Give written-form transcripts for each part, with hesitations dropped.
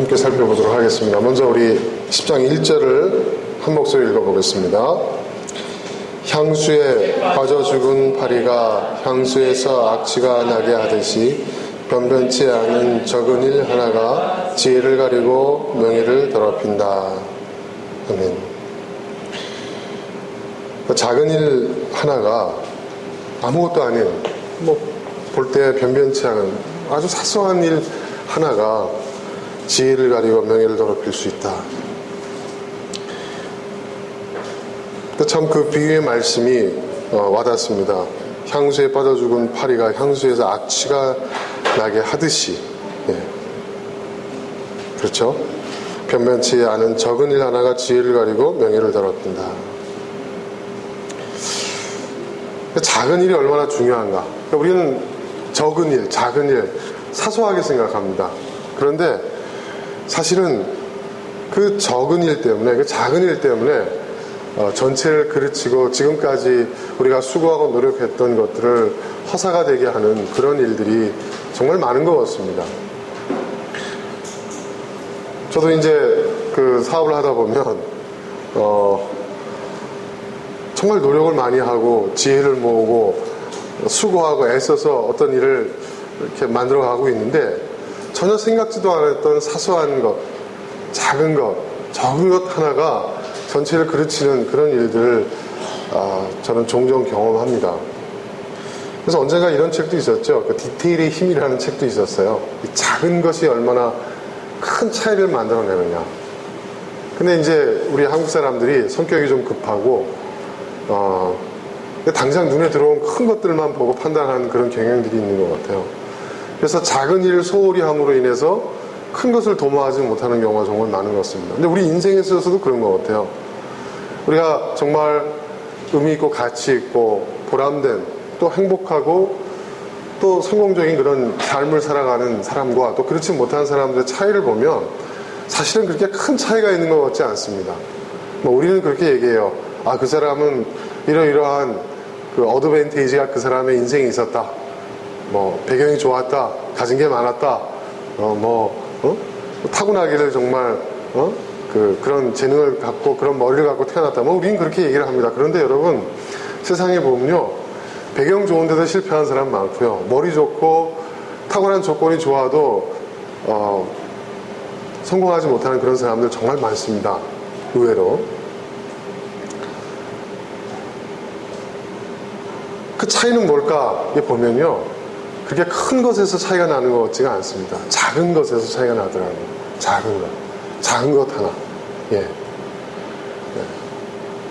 함께 살펴보도록 하겠습니다. 먼저 우리 10장 1절을 한 목소리 읽어보겠습니다. 향수에 빠져 죽은 파리가 향수에서 악취가 나게 하듯이 변변치 않은 적은 일 하나가 지혜를 가리고 명예를 더럽힌다. 아멘. 작은 일 하나가 아무것도 아닌, 볼 때 변변치 않은 아주 사소한 일 하나가 지혜를 가리고 명예를 더럽힐 수 있다. 참 그 비유의 말씀이 와닿습니다. 향수에 빠져 죽은 파리가 향수에서 악취가 나게 하듯이, 그렇죠? 변변치 않은 적은 일 하나가 지혜를 가리고 명예를 더럽힌다. 작은 일이 얼마나 중요한가. 우리는 적은 일, 작은 일 사소하게 생각합니다. 그런데 사실은 그 적은 일 때문에, 그 작은 일 때문에 전체를 그르치고 지금까지 우리가 수고하고 노력했던 것들을 허사가 되게 하는 그런 일들이 정말 많은 것 같습니다. 저도 이제 그 사업을 하다 보면 정말 노력을 많이 하고 지혜를 모으고 수고하고 애써서 어떤 일을 이렇게 만들어가고 있는데 전혀 생각지도 않았던 사소한 것, 작은 것, 적은 것 하나가 전체를 그르치는 그런 일들을 저는 종종 경험합니다. 그래서 언젠가 이런 책도 있었죠. 그 디테일의 힘이라는 책도 있었어요. 이 작은 것이 얼마나 큰 차이를 만들어내느냐. 근데 이제 우리 한국 사람들이 성격이 좀 급하고 당장 눈에 들어온 큰 것들만 보고 판단하는 그런 경향들이 있는 것 같아요. 그래서 작은 일을 소홀히 함으로 인해서 큰 것을 도모하지 못하는 경우가 정말 많은 것 같습니다. 근데 우리 인생에 있어서도 그런 것 같아요. 우리가 정말 의미 있고 가치 있고 보람된 또 행복하고 또 성공적인 그런 삶을 살아가는 사람과 또 그렇지 못한 사람들의 차이를 보면 사실은 그렇게 큰 차이가 있는 것 같지 않습니다. 우리는 그렇게 얘기해요. 그 사람은 이러이러한 그 어드밴테이지가 그 사람의 인생에 있었다. 배경이 좋았다. 가진 게 많았다. 타고나기를 정말 그런 재능을 갖고 그런 머리를 갖고 태어났다. 우리는 그렇게 얘기를 합니다. 그런데 여러분, 세상에 보면요, 배경 좋은데도 실패한 사람 많고요, 머리 좋고 타고난 조건이 좋아도 성공하지 못하는 그런 사람들 정말 많습니다. 의외로. 그 차이는 뭘까? 이게 보면요, 그렇게 큰 것에서 차이가 나는 것 같지가 않습니다. 작은 것에서 차이가 나더라고요. 작은 것 하나.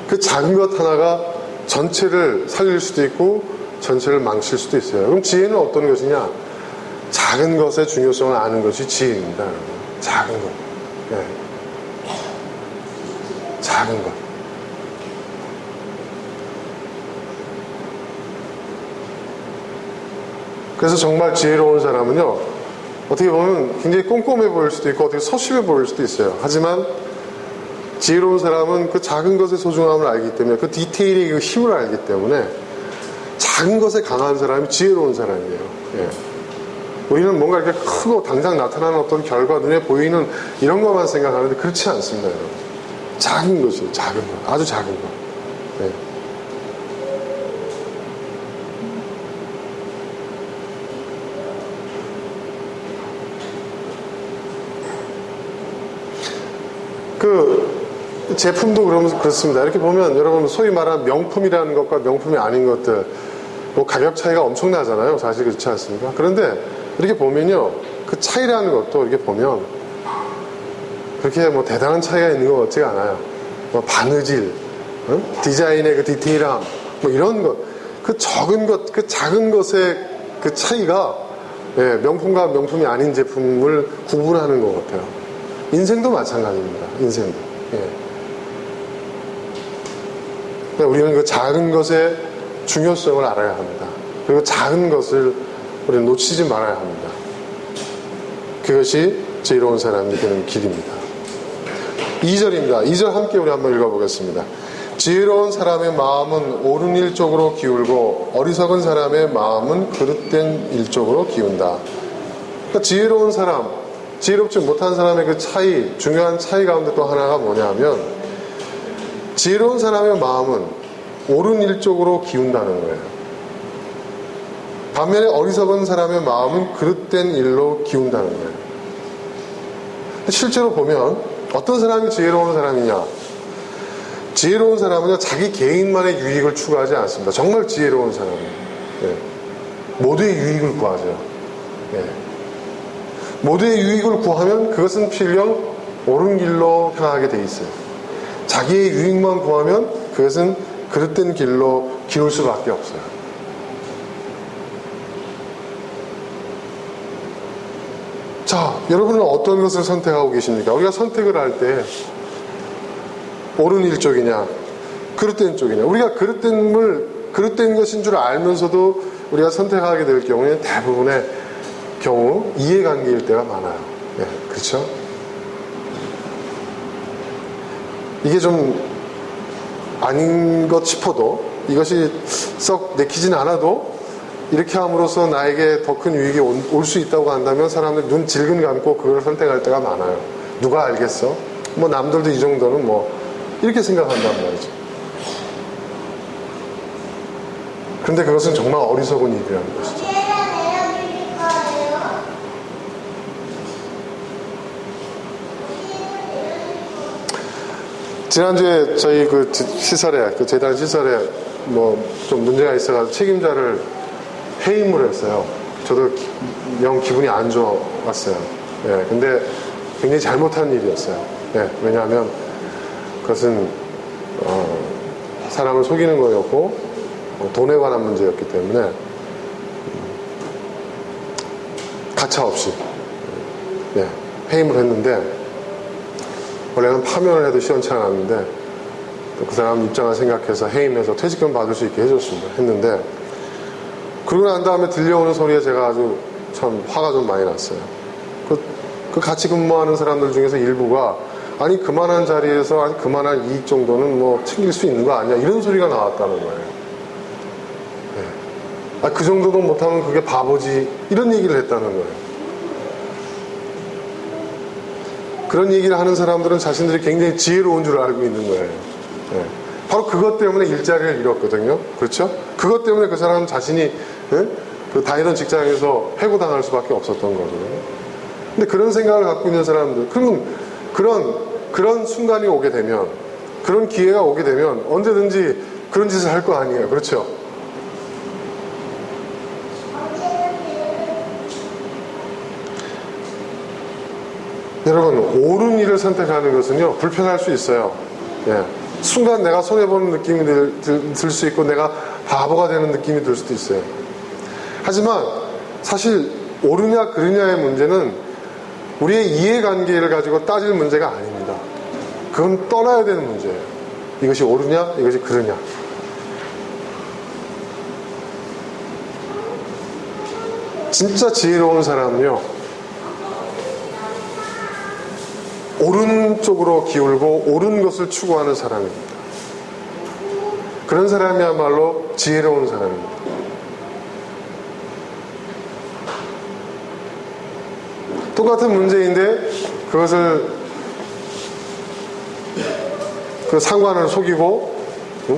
그 작은 것 하나가 전체를 살릴 수도 있고 전체를 망칠 수도 있어요. 그럼 지혜는 어떤 것이냐? 작은 것의 중요성을 아는 것이 지혜입니다. 작은 것. 작은 것. 그래서 정말 지혜로운 사람은요, 어떻게 보면 굉장히 꼼꼼해 보일 수도 있고 어떻게 서심해 보일 수도 있어요. 하지만 지혜로운 사람은 그 작은 것의 소중함을 알기 때문에, 그 디테일의 그 힘을 알기 때문에 작은 것에 강한 사람이 지혜로운 사람이에요. 우리는 뭔가 이렇게 크고 당장 나타나는 어떤 결과, 눈에 보이는 이런 것만 생각하는데 그렇지 않습니다, 여러분. 작은 것이에요. 작은 것. 아주 작은 것. 그 제품도 그렇습니다. 이렇게 보면 여러분, 소위 말하는 명품이라는 것과 명품이 아닌 것들, 가격 차이가 엄청나잖아요. 사실 그렇지 않습니까? 그런데 이렇게 보면요, 그 차이라는 것도 이렇게 보면 그렇게 대단한 차이가 있는 것 같지가 않아요. 바느질, 디자인의 그 디테일함, 이런 것, 그 적은 것, 그 작은 것의 그 차이가 명품과 명품이 아닌 제품을 구분하는 것 같아요. 인생도 마찬가지입니다. 인생도. 우리는 그 작은 것의 중요성을 알아야 합니다. 그리고 작은 것을 우리는 놓치지 말아야 합니다. 그것이 지혜로운 사람이 되는 길입니다. 2절입니다. 2절 함께 우리 한번 읽어보겠습니다. 지혜로운 사람의 마음은 옳은 일 쪽으로 기울고 어리석은 사람의 마음은 그릇된 일 쪽으로 기운다. 그러니까 지혜로운 사람, 지혜롭지 못한 사람의 그 차이, 중요한 차이 가운데 또 하나가 뭐냐면, 지혜로운 사람의 마음은 옳은 일 쪽으로 기운다는 거예요. 반면에 어리석은 사람의 마음은 그릇된 일로 기운다는 거예요. 실제로 보면 어떤 사람이 지혜로운 사람이냐? 지혜로운 사람은요, 자기 개인만의 유익을 추구하지 않습니다. 정말 지혜로운 사람은 모두의 유익을 구하죠. 모두의 유익을 구하면 그것은 필령 옳은 길로 향하게 돼 있어요. 자기의 유익만 구하면 그것은 그릇된 길로 기울 수밖에 없어요. 자, 여러분은 어떤 것을 선택하고 계십니까? 우리가 선택을 할 때 옳은 일 쪽이냐, 그릇된 쪽이냐. 우리가 그릇된 것인 줄 알면서도 우리가 선택하게 될 경우에 대부분의 경우 이해관계일 때가 많아요. 그렇죠? 이게 좀 아닌 것 싶어도, 이것이 썩 내키진 않아도 이렇게 함으로써 나에게 더 큰 유익이 올 수 있다고 한다면 사람들이 눈 질근 감고 그걸 선택할 때가 많아요. 누가 알겠어? 뭐 남들도 이 정도는 뭐 이렇게 생각한단 말이죠. 그런데 그것은 정말 어리석은 일이라는 것이죠. 지난주에 저희 그 시설에, 그 재단 시설에 뭐 좀 문제가 있어가지고 책임자를 해임을 했어요. 저도 영 기분이 안 좋았어요. 근데 굉장히 잘못한 일이었어요. 왜냐하면 그것은 사람을 속이는 거였고 돈에 관한 문제였기 때문에 가차없이 해임을 했는데, 원래는 파면을 해도 시원치 않았는데 그 사람 입장을 생각해서 해임해서 퇴직금 받을 수 있게 해줬습니다. 했는데 그러고 난 다음에 들려오는 소리에 제가 아주 참 화가 좀 많이 났어요. 그 같이 근무하는 사람들 중에서 일부가 아니 그만한 자리에서 아니 그만한 이익 정도는 뭐 챙길 수 있는 거 아니야, 이런 소리가 나왔다는 거예요. 그 정도도 못하면 그게 바보지, 이런 얘기를 했다는 거예요. 그런 얘기를 하는 사람들은 자신들이 굉장히 지혜로운 줄 알고 있는 거예요. 바로 그것 때문에 일자리를 잃었거든요. 그렇죠? 그것 때문에 그 사람은 자신이 그 다니던 직장에서 해고당할 수밖에 없었던 거거든요. 근데 그런 생각을 갖고 있는 사람들, 그러면 그런 순간이 오게 되면, 그런 기회가 오게 되면 언제든지 그런 짓을 할 거 아니에요. 그렇죠? 여러분, 옳은 일을 선택하는 것은요, 불편할 수 있어요. 순간 내가 손해보는 느낌이 들 수 있고 내가 바보가 되는 느낌이 들 수도 있어요. 하지만 사실 옳으냐 그르냐의 문제는 우리의 이해관계를 가지고 따질 문제가 아닙니다. 그건 떠나야 되는 문제예요. 이것이 옳으냐 이것이 그르냐. 진짜 지혜로운 사람은요, 옳은 쪽으로 기울고 옳은 것을 추구하는 사람입니다. 그런 사람이야말로 지혜로운 사람입니다. 똑같은 문제인데 그것을 그 상관을 속이고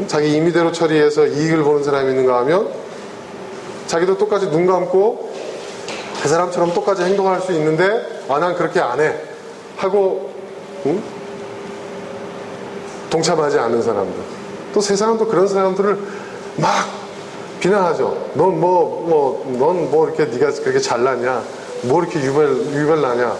자기 임의대로 처리해서 이익을 보는 사람이 있는가 하면, 자기도 똑같이 눈 감고 그 사람처럼 똑같이 행동할 수 있는데 난 그렇게 안 해 하고 동참하지 않는 사람들. 또 세상은 또 그런 사람들을 막 비난하죠. 넌 뭐 이렇게 네가 그렇게 잘났냐? 뭐 이렇게 유별나냐?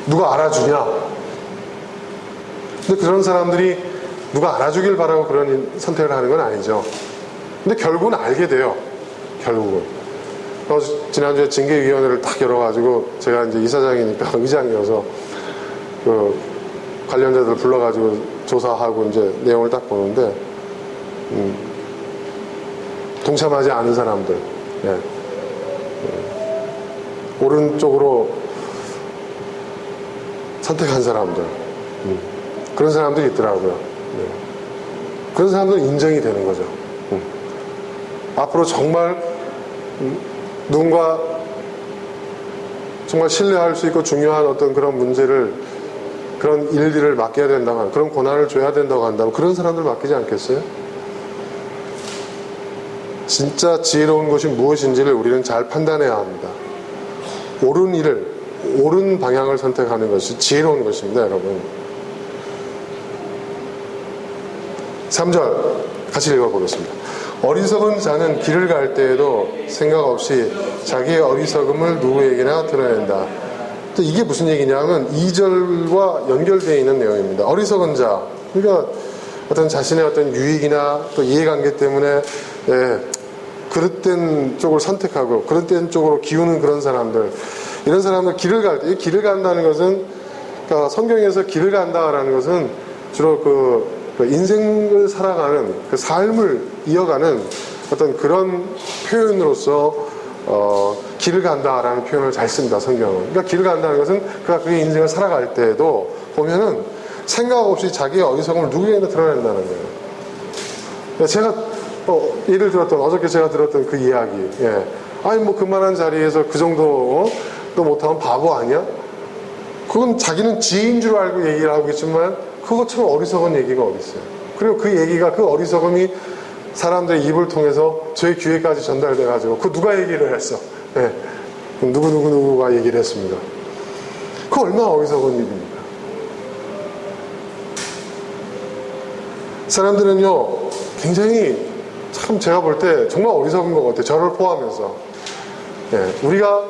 누가 알아주냐? 근데 그런 사람들이 누가 알아주길 바라고 그런 선택을 하는 건 아니죠. 근데 결국은 알게 돼요. 결국은. 지난주에 징계위원회를 딱 열어가지고, 제가 이제 이사장이니까 의장이어서 그 관련자들 불러가지고 조사하고 이제 내용을 딱 보는데, 동참하지 않은 사람들, 오른쪽으로 선택한 사람들, 그런 사람들이 있더라고요. 그런 사람들은 인정이 되는 거죠. 앞으로 정말 누군가 정말 신뢰할 수 있고 중요한 어떤 그런 문제를, 그런 일들을 맡겨야 된다고 한다면, 그런 고난을 줘야 된다고 한다면 그런 사람들 맡기지 않겠어요? 진짜 지혜로운 것이 무엇인지를 우리는 잘 판단해야 합니다. 옳은 일을, 옳은 방향을 선택하는 것이 지혜로운 것입니다, 여러분. 3절 같이 읽어보겠습니다. 어리석은 자는 길을 갈 때에도 생각 없이 자기의 어리석음을 누구에게나 드러낸다. 또 이게 무슨 얘기냐면 2절과 연결되어 있는 내용입니다. 어리석은 자, 그러니까 어떤 자신의 어떤 유익이나 또 이해관계 때문에 그릇된 쪽을 선택하고 그릇된 쪽으로 기우는 그런 사람들, 이런 사람들 길을 갈 때, 이 길을 간다는 것은, 그러니까 성경에서 길을 간다라는 것은 주로 그 인생을 살아가는, 그 삶을 이어가는 어떤 그런 표현으로서 길을 간다라는 표현을 잘 씁니다, 성경은. 그러니까 길을 간다는 것은 그가 그의 인생을 살아갈 때에도 보면은 생각 없이 자기의 어리석음을 누구에게나 드러낸다는 거예요. 제가 예를 들었던, 어저께 제가 들었던 그 이야기, 아니 뭐 그만한 자리에서 그 정도 또 못하면 바보 아니야? 그건 자기는 지혜인 줄 알고 얘기를 하고 있지만 그것처럼 어리석은 얘기가 어디 있어요. 그리고 그 얘기가, 그 어리석음이 사람들의 입을 통해서 저희 귀에까지 전달돼 가지고 그 누가 얘기를 했어? 누구가 얘기를 했습니다. 그 얼마나 어리석은 일입니까? 사람들은요 굉장히, 참 제가 볼 때 정말 어리석은 것 같아요, 저를 포함해서. 우리가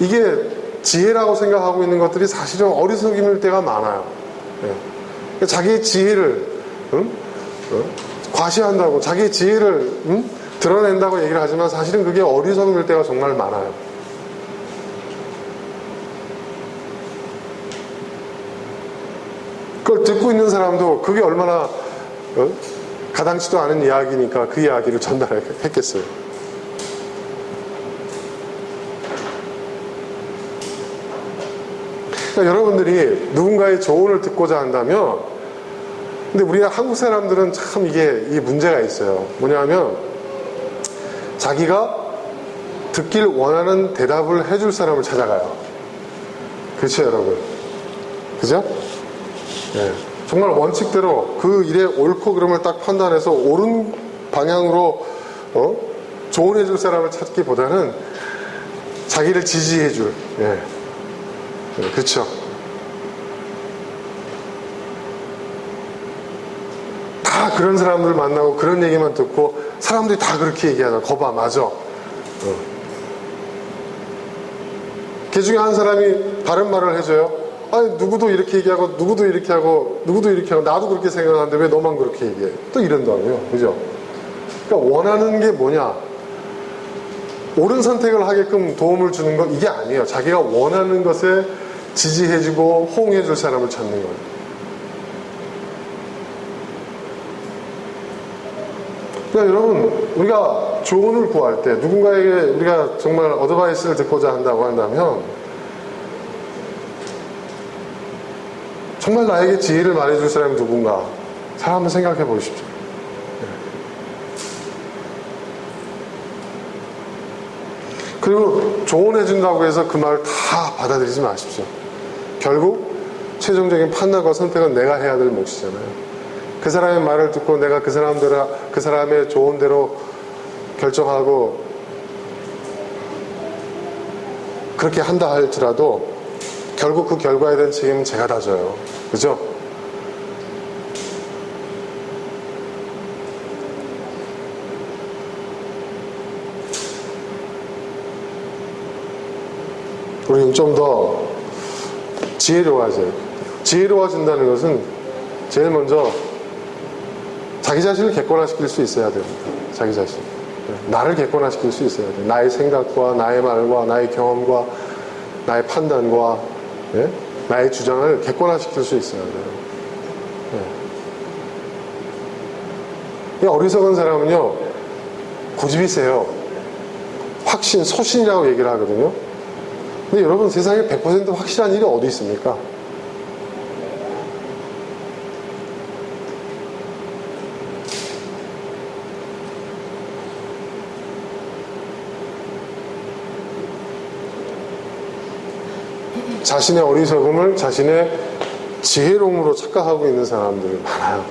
이게 지혜라고 생각하고 있는 것들이 사실은 어리석임일 때가 많아요. 자기의 지혜를 과시한다고, 자기의 지혜를 드러낸다고 얘기를 하지만 사실은 그게 어리석음일 때가 정말 많아요. 그걸 듣고 있는 사람도 그게 얼마나 가당치도 않은 이야기니까 그 이야기를 전달했겠어요. 그러니까 여러분들이 누군가의 조언을 듣고자 한다면, 근데 우리가 한국 사람들은 참 이게 문제가 있어요. 뭐냐면 자기가 듣길 원하는 대답을 해줄 사람을 찾아가요. 그렇죠, 여러분? 그죠? 정말 원칙대로 그 일의 옳고 그름을 딱 판단해서 옳은 방향으로 조언해줄 사람을 찾기보다는 자기를 지지해줄, 그렇죠. 다 그런 사람들 만나고 그런 얘기만 듣고 사람들이 다 그렇게 얘기하잖아. 거봐, 맞아. 그 중에 한 사람이 다른 말을 해줘요. 아니, 누구도 이렇게 얘기하고 누구도 이렇게 하고 누구도 이렇게 하고 나도 그렇게 생각하는데 왜 너만 그렇게 얘기해? 또 이런다고요. 그죠? 그러니까 원하는 게 뭐냐? 옳은 선택을 하게끔 도움을 주는 건 이게 아니에요. 자기가 원하는 것에 지지해주고 호응해줄 사람을 찾는 거예요. 그러니까 여러분, 우리가 조언을 구할 때 누군가에게 우리가 정말 어드바이스를 듣고자 한다고 한다면 정말 나에게 지혜를 말해줄 사람이 누군가 잘 한번 생각해 보십시오. 그리고 조언해준다고 해서 그 말을 다 받아들이지 마십시오. 결국 최종적인 판단과 선택은 내가 해야 될 몫이잖아요. 그 사람의 말을 듣고 내가 그 사람의 조언대로 결정하고 그렇게 한다 할지라도 결국 그 결과에 대한 책임은 제가 다 져요. 그죠? 우리는 좀 더 지혜로워져요. 지혜로워진다는 것은 제일 먼저 자기 자신을 객관화시킬 수 있어야 됩니다. 자기 자신. 나를 객관화시킬 수 있어야 돼요. 나의 생각과 나의 말과 나의 경험과 나의 판단과 나의 주장을 객관화시킬 수 있어야 돼요. 어리석은 사람은요, 고집이 세요. 확신, 소신이라고 얘기를 하거든요. 근데 여러분, 세상에 100% 확실한 일이 어디 있습니까? 자신의 어리석음을 자신의 지혜로움으로 착각하고 있는 사람들이 많아요.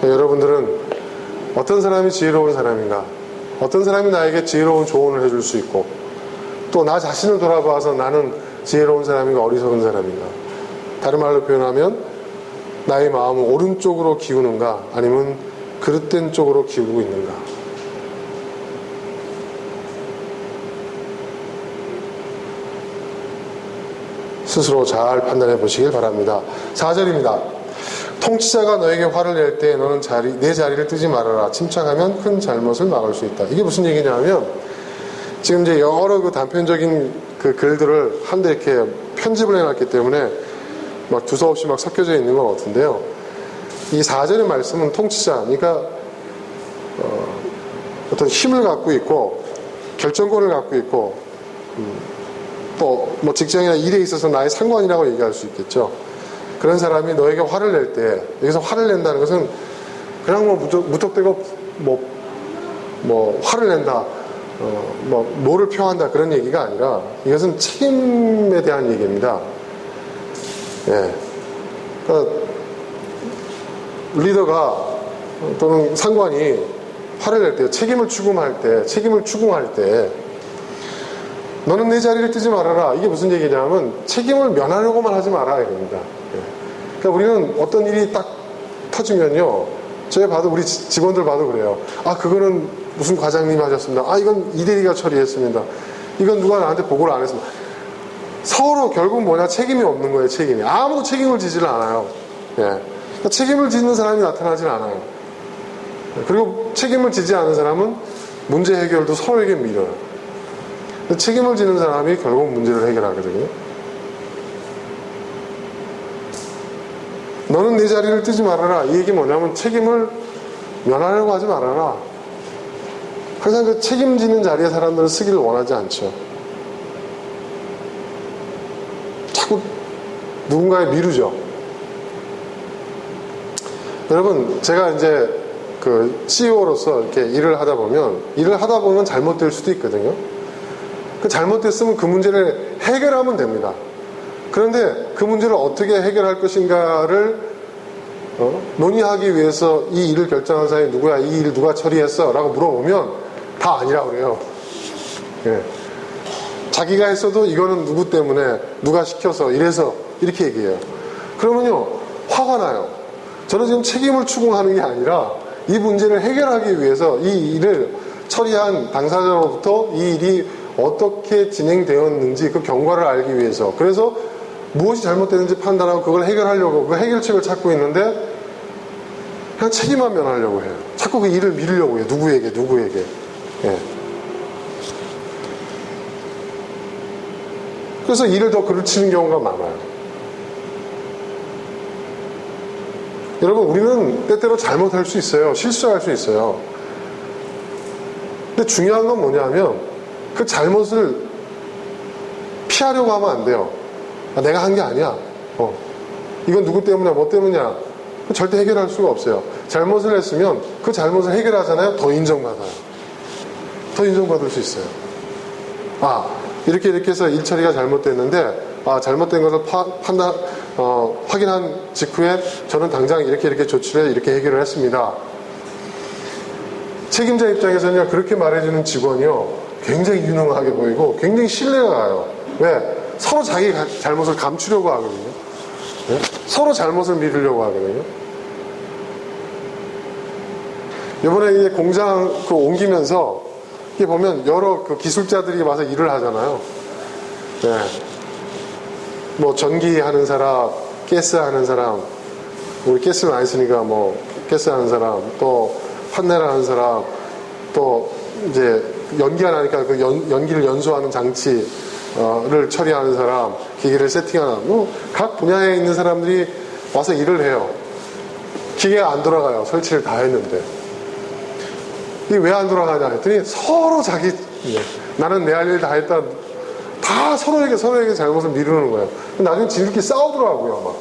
여러분들은 어떤 사람이 지혜로운 사람인가? 어떤 사람이 나에게 지혜로운 조언을 해줄 수 있고, 또 나 자신을 돌아봐서 나는 지혜로운 사람인가 어리석은 사람인가? 다른 말로 표현하면 나의 마음을 오른쪽으로 기우는가 아니면 그릇된 쪽으로 기우고 있는가? 스스로 잘 판단해 보시길 바랍니다. 4절입니다. 통치자가 너에게 화를 낼 때 너는 내 자리를 뜨지 말아라. 침착하면 큰 잘못을 막을 수 있다. 이게 무슨 얘기냐면, 지금 이제 여러 그 단편적인 그 글들을 한데 이렇게 편집을 해놨기 때문에 막 두서없이 막 섞여져 있는 것 같은데요. 이 4절의 말씀은 통치자, 그러니까 어떤 힘을 갖고 있고 결정권을 갖고 있고 또 뭐 직장이나 일에 있어서 나의 상관이라고 얘기할 수 있겠죠. 그런 사람이 너에게 화를 낼 때, 여기서 화를 낸다는 것은 그냥 뭐 무턱대고 뭐 화를 낸다, 뭐를 표한다 그런 얘기가 아니라 이것은 책임에 대한 얘기입니다. 예. 그러니까 리더가 또는 상관이 화를 낼 때, 책임을 추궁할 때 너는 내 자리를 뜨지 말아라. 이게 무슨 얘기냐면 책임을 면하려고만 하지 마라 이겁니다. 그러니까 우리는 어떤 일이 딱 터지면요, 저희 봐도 우리 직원들 봐도 그래요. 아, 그거는 무슨 과장님이 하셨습니다. 아, 이건 이대리가 처리했습니다. 이건 누가 나한테 보고를 안 했습니다. 서로 결국 뭐냐, 책임이 없는 거예요. 책임이 아무도 책임을 지지를 않아요. 예. 그러니까 책임을 지는 사람이 나타나질 않아요. 그리고 책임을 지지 않은 사람은 문제 해결도 서로에게 밀어요. 책임을 지는 사람이 결국 문제를 해결하거든요. 너는 네 자리를 뜨지 말아라. 이 얘기 뭐냐면 책임을 면하려고 하지 말아라. 항상 그 책임지는 자리에 사람들은 쓰기를 원하지 않죠. 자꾸 누군가에 미루죠. 여러분, 제가 이제 그 CEO로서 이렇게 일을 하다 보면 잘못될 수도 있거든요. 그 잘못됐으면 그 문제를 해결하면 됩니다. 그런데 그 문제를 어떻게 해결할 것인가를 논의하기 위해서 이 일을 결정한 사람이 누구야? 이 일 누가 처리했어? 라고 물어보면 다 아니라고 그래요. 예. 자기가 했어도 이거는 누구 때문에, 누가 시켜서, 이래서, 이렇게 얘기해요. 그러면요, 화가 나요. 저는 지금 책임을 추궁하는 게 아니라 이 문제를 해결하기 위해서 이 일을 처리한 당사자로부터 이 일이 어떻게 진행되었는지 그 경과를 알기 위해서, 그래서 무엇이 잘못되는지 판단하고 그걸 해결하려고, 그 해결책을 찾고 있는데 그냥 책임만 면하려고 해요. 자꾸 그 일을 미루려고 해요. 누구에게. 예. 그래서 일을 더 그르치는 경우가 많아요. 여러분, 우리는 때때로 잘못할 수 있어요. 실수할 수 있어요. 근데 중요한 건 뭐냐면 그 잘못을 피하려고 하면 안 돼요. 아, 내가 한 게 아니야. 이건 누구 때문이야, 뭐 때문이야. 절대 해결할 수가 없어요. 잘못을 했으면 그 잘못을 해결하잖아요. 더 인정받아요. 더 인정받을 수 있어요. 아, 이렇게 해서 일 처리가 잘못됐는데, 아, 잘못된 것을 확인한 직후에 저는 당장 이렇게 조치를 이렇게 해결을 했습니다. 책임자 입장에서는요, 그렇게 말해주는 직원이요, 굉장히 유능하게 보이고 굉장히 신뢰가 가요. 왜? 서로 자기 잘못을 감추려고 하거든요. 네? 서로 잘못을 미루려고 하거든요. 이번에 이제 공장 옮기면서 이렇게 보면 여러 그 기술자들이 와서 일을 하잖아요. 네. 뭐 전기 하는 사람, 가스 하는 사람, 우리 가스를 안 쓰니까 뭐 가스 하는 사람, 또 판넬 하는 사람, 또 이제 연기가 나니까 그 연기를 연소하는 장치를 처리하는 사람, 기계를 세팅하는, 각 분야에 있는 사람들이 와서 일을 해요. 기계가 안 돌아가요. 설치를 다 했는데. 이게 왜 안 돌아가냐 했더니 서로 나는 내 할 일 다 했다. 다 서로에게 잘못을 미루는 거예요. 나중에 지들끼리 싸우더라고요.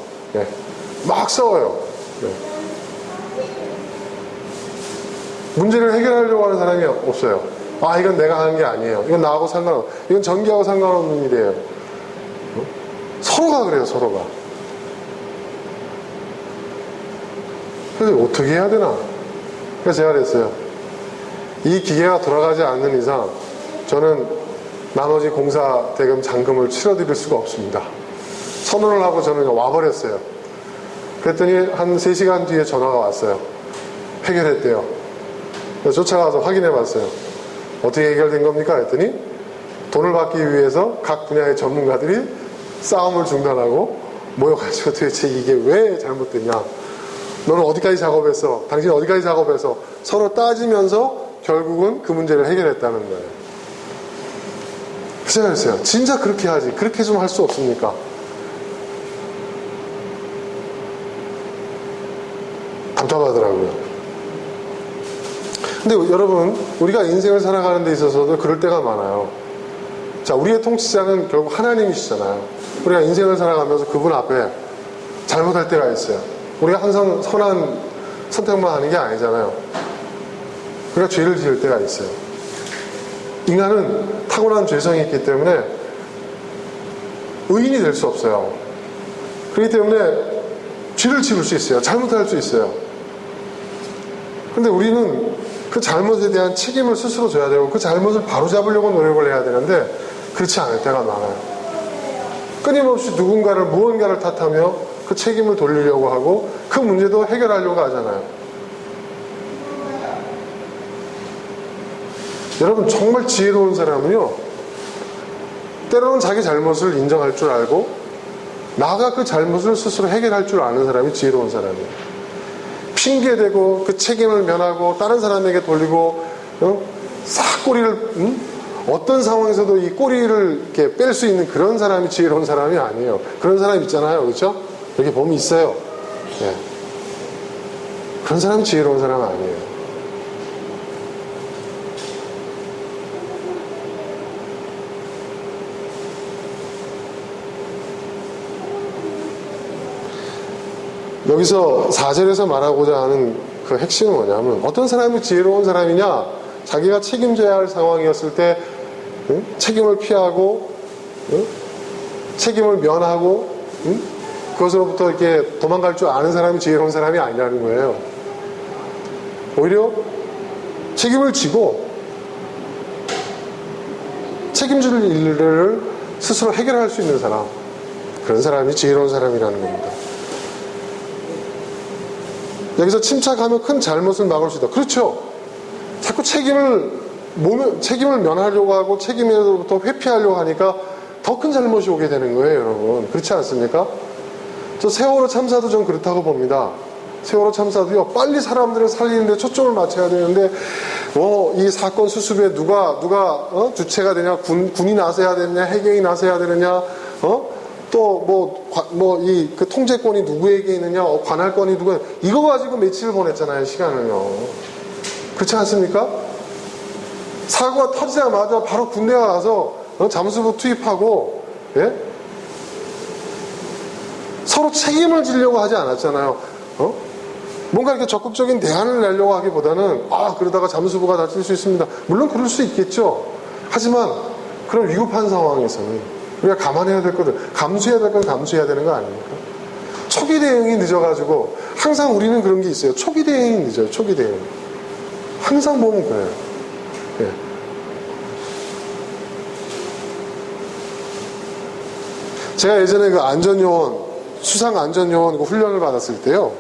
막 싸워요. 문제를 해결하려고 하는 사람이 없어요. 아, 이건 내가 하는 게 아니에요. 이건 나하고 이건 전기하고 상관없는 일이에요. 서로가 그래요, 서로가. 그래서 어떻게 해야 되나? 그래서 제가 그랬어요. 이 기계가 돌아가지 않는 이상 저는 나머지 공사 대금 잔금을 치러드릴 수가 없습니다. 선언을 하고 저는 와버렸어요. 그랬더니 한 3시간 뒤에 전화가 왔어요. 해결했대요. 그래서 쫓아가서 확인해 봤어요. 어떻게 해결된 겁니까? 했더니 돈을 받기 위해서 각 분야의 전문가들이 싸움을 중단하고 모여가지고 도대체 이게 왜 잘못됐냐? 너는 어디까지 작업했어? 당신 어디까지 작업해서 서로 따지면서 결국은 그 문제를 해결했다는 거예요. 그래서 그랬어요. 진짜 그렇게 하지. 그렇게 좀 할 수 없습니까? 답답하더라고요. 근데 여러분, 우리가 인생을 살아가는 데 있어서도 그럴 때가 많아요. 자, 우리의 통치자는 결국 하나님이시잖아요. 우리가 인생을 살아가면서 그분 앞에 잘못할 때가 있어요. 우리가 항상 선한 선택만 하는 게 아니잖아요. 우리가 죄를 지을 때가 있어요. 인간은 타고난 죄성이 있기 때문에 의인이 될 수 없어요. 그렇기 때문에 죄를 지을 수 있어요. 잘못할 수 있어요. 근데 우리는 그 잘못에 대한 책임을 스스로 져야 되고 그 잘못을 바로잡으려고 노력을 해야 되는데 그렇지 않을 때가 많아요. 끊임없이 누군가를 무언가를 탓하며 그 책임을 돌리려고 하고 그 문제도 해결하려고 하잖아요. 여러분, 정말 지혜로운 사람은요, 때로는 자기 잘못을 인정할 줄 알고 나가 그 잘못을 스스로 해결할 줄 아는 사람이 지혜로운 사람이에요. 핑계대고 그 책임을 면하고 다른 사람에게 돌리고 싹 꼬리를 어떤 상황에서도 이 꼬리를 이렇게 뺄 수 있는 그런 사람이 지혜로운 사람이 아니에요. 그런 사람 있잖아요, 그렇죠? 여기 보면 있어요. 네. 그런 사람이 지혜로운 사람 아니에요. 여기서 4절에서 말하고자 하는 그 핵심은 뭐냐면 어떤 사람이 지혜로운 사람이냐, 자기가 책임져야 할 상황이었을 때 책임을 피하고 책임을 면하고 그것으로부터 이렇게 도망갈 줄 아는 사람이 지혜로운 사람이 아니라는 거예요. 오히려 책임을 지고 책임질 일을 스스로 해결할 수 있는 사람, 그런 사람이 지혜로운 사람이라는 겁니다. 여기서 침착하면 큰 잘못을 막을 수 있다. 그렇죠. 자꾸 책임을 면하려고 하고 책임에서부터 회피하려고 하니까 더 큰 잘못이 오게 되는 거예요, 여러분. 그렇지 않습니까? 저 세월호 참사도 전 그렇다고 봅니다. 세월호 참사도요, 빨리 사람들을 살리는데 초점을 맞춰야 되는데, 이 사건 수습에 누가 주체가 되냐, 군이 나서야 되느냐, 해경이 나서야 되느냐, 또 그 통제권이 누구에게 있느냐, 관할권이 누구, 이거 가지고 며칠을 보냈잖아요, 시간을요. 그렇지 않습니까? 사고가 터지자마자 바로 군대가 가서 잠수부 투입하고, 예? 서로 책임을 지려고 하지 않았잖아요. 뭔가 이렇게 적극적인 대안을 내려고 하기보다는 그러다가 잠수부가 다칠 수 있습니다. 물론 그럴 수 있겠죠. 하지만 그런 위급한 상황에서는 우리가 감안해야 될 것들, 감수해야 될 건 감수해야 되는 거 아닙니까? 초기 대응이 늦어가지고 항상 우리는 그런 게 있어요. 초기 대응이 늦어요. 초기 대응. 항상 보면 그래요. 예. 제가 예전에 그 안전요원, 수상 안전요원 그 훈련을 받았을 때요.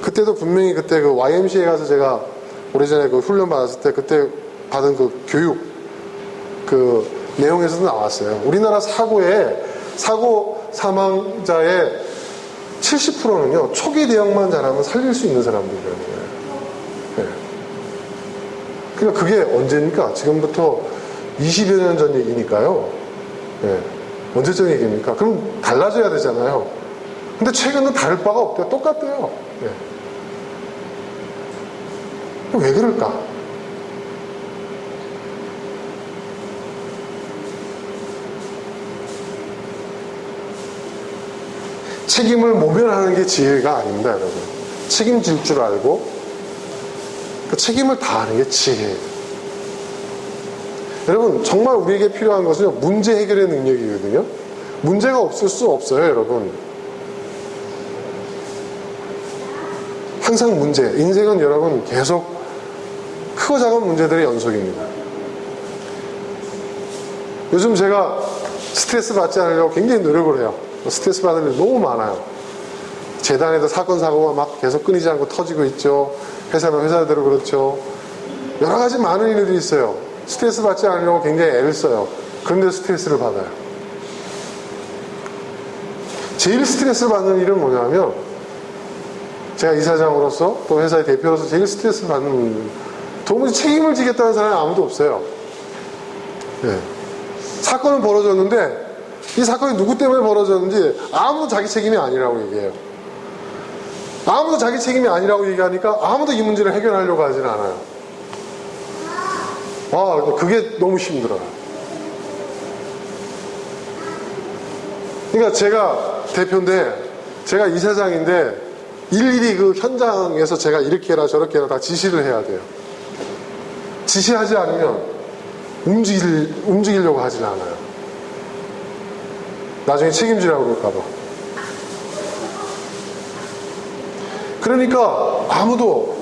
그때도 분명히 그때 그 YMCA 가서 제가 오래전에 그 훈련 받았을 때 그때 받은 그 교육 그 내용에서도 나왔어요. 우리나라 사고 사망자의 70%는요, 초기 대응만 잘하면 살릴 수 있는 사람들이라는 거예요. 네. 그러니까 그게 언제입니까? 지금부터 20여 년 전 얘기니까요. 네. 언제적 얘기입니까? 그럼 달라져야 되잖아요. 근데 최근은 다를 바가 없대요. 똑같대요. 네. 왜 그럴까? 책임을 모면하는 게 지혜가 아닙니다, 여러분. 책임질 줄 알고 그 책임을 다하는 게 지혜예요. 여러분, 정말 우리에게 필요한 것은 문제 해결의 능력이거든요. 문제가 없을 수 없어요, 여러분. 항상 문제. 인생은 여러분 계속 크고 작은 문제들의 연속입니다. 요즘 제가 스트레스 받지 않으려고 굉장히 노력을 해요. 스트레스 받을 일 너무 많아요. 재단에도 사건 사고가 막 계속 끊이지 않고 터지고 있죠. 회사는 회사대로 그렇죠. 여러 가지 많은 일들이 있어요. 스트레스 받지 않으려고 굉장히 애를 써요. 그런데 스트레스를 받아요. 제일 스트레스를 받는 일은 뭐냐면, 제가 이사장으로서 또 회사의 대표로서 제일 스트레스를 받는 일은 도무지 책임을 지겠다는 사람이 아무도 없어요. 네. 사건은 벌어졌는데 이 사건이 누구 때문에 벌어졌는지 아무도 자기 책임이 아니라고 얘기해요. 아무도 자기 책임이 아니라고 얘기하니까 아무도 이 문제를 해결하려고 하진 않아요. 그게 너무 힘들어요. 그러니까 제가 대표인데, 제가 이사장인데 일일이 그 현장에서 제가 이렇게 해라 저렇게 해라 다 지시를 해야 돼요. 지시하지 않으면 움직이려고 하진 않아요. 나중에 책임지라고 그럴까봐. 그러니까 아무도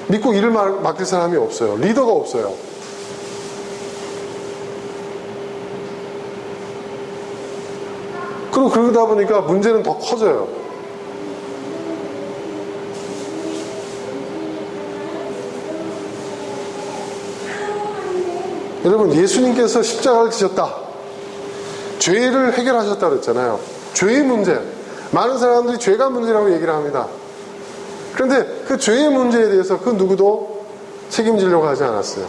믿고 일을 맡길 사람이 없어요. 리더가 없어요. 그리고 그러다 보니까 문제는 더 커져요. 여러분, 예수님께서 십자가를 지셨다. 죄를 해결하셨다 그랬잖아요. 죄의 문제. 많은 사람들이 죄가 문제라고 얘기를 합니다. 그런데 그 죄의 문제에 대해서 그 누구도 책임지려고 하지 않았어요.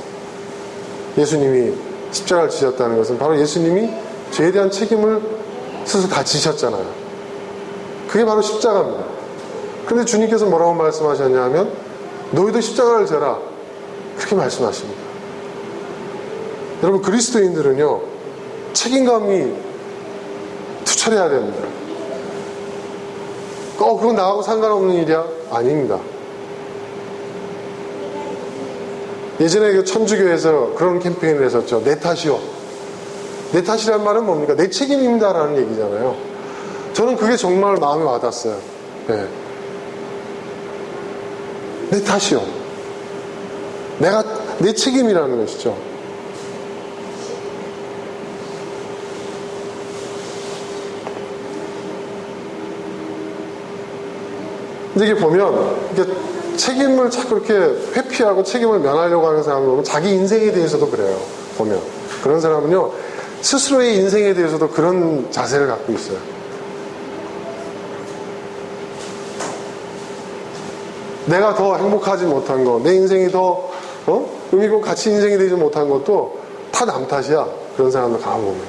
예수님이 십자가를 지셨다는 것은 바로 예수님이 죄에 대한 책임을 스스로 다 지셨잖아요. 그게 바로 십자가입니다. 그런데 주님께서 뭐라고 말씀하셨냐면, 너희도 십자가를 져라. 그렇게 말씀하십니다. 여러분, 그리스도인들은요, 책임감이 투철해야 됩니다. 그건 나하고 상관없는 일이야? 아닙니다. 예전에 그 천주교에서 그런 캠페인을 했었죠. 내 탓이요. 내 탓이란 말은 뭡니까? 내 책임입니다라는 얘기잖아요. 저는 그게 정말 마음에 와닿았어요. 네. 내 탓이요. 내 책임이라는 것이죠. 근데 이게 보면, 이게 책임을 자꾸 이렇게 회피하고 책임을 면하려고 하는 사람을 보면 자기 인생에 대해서도 그래요. 보면. 그런 사람은요, 스스로의 인생에 대해서도 그런 자세를 갖고 있어요. 내가 더 행복하지 못한 거, 내 인생이 더 의미있고 가치 인생이 되지 못한 것도 다 남 탓이야. 그런 사람들 가만 보면.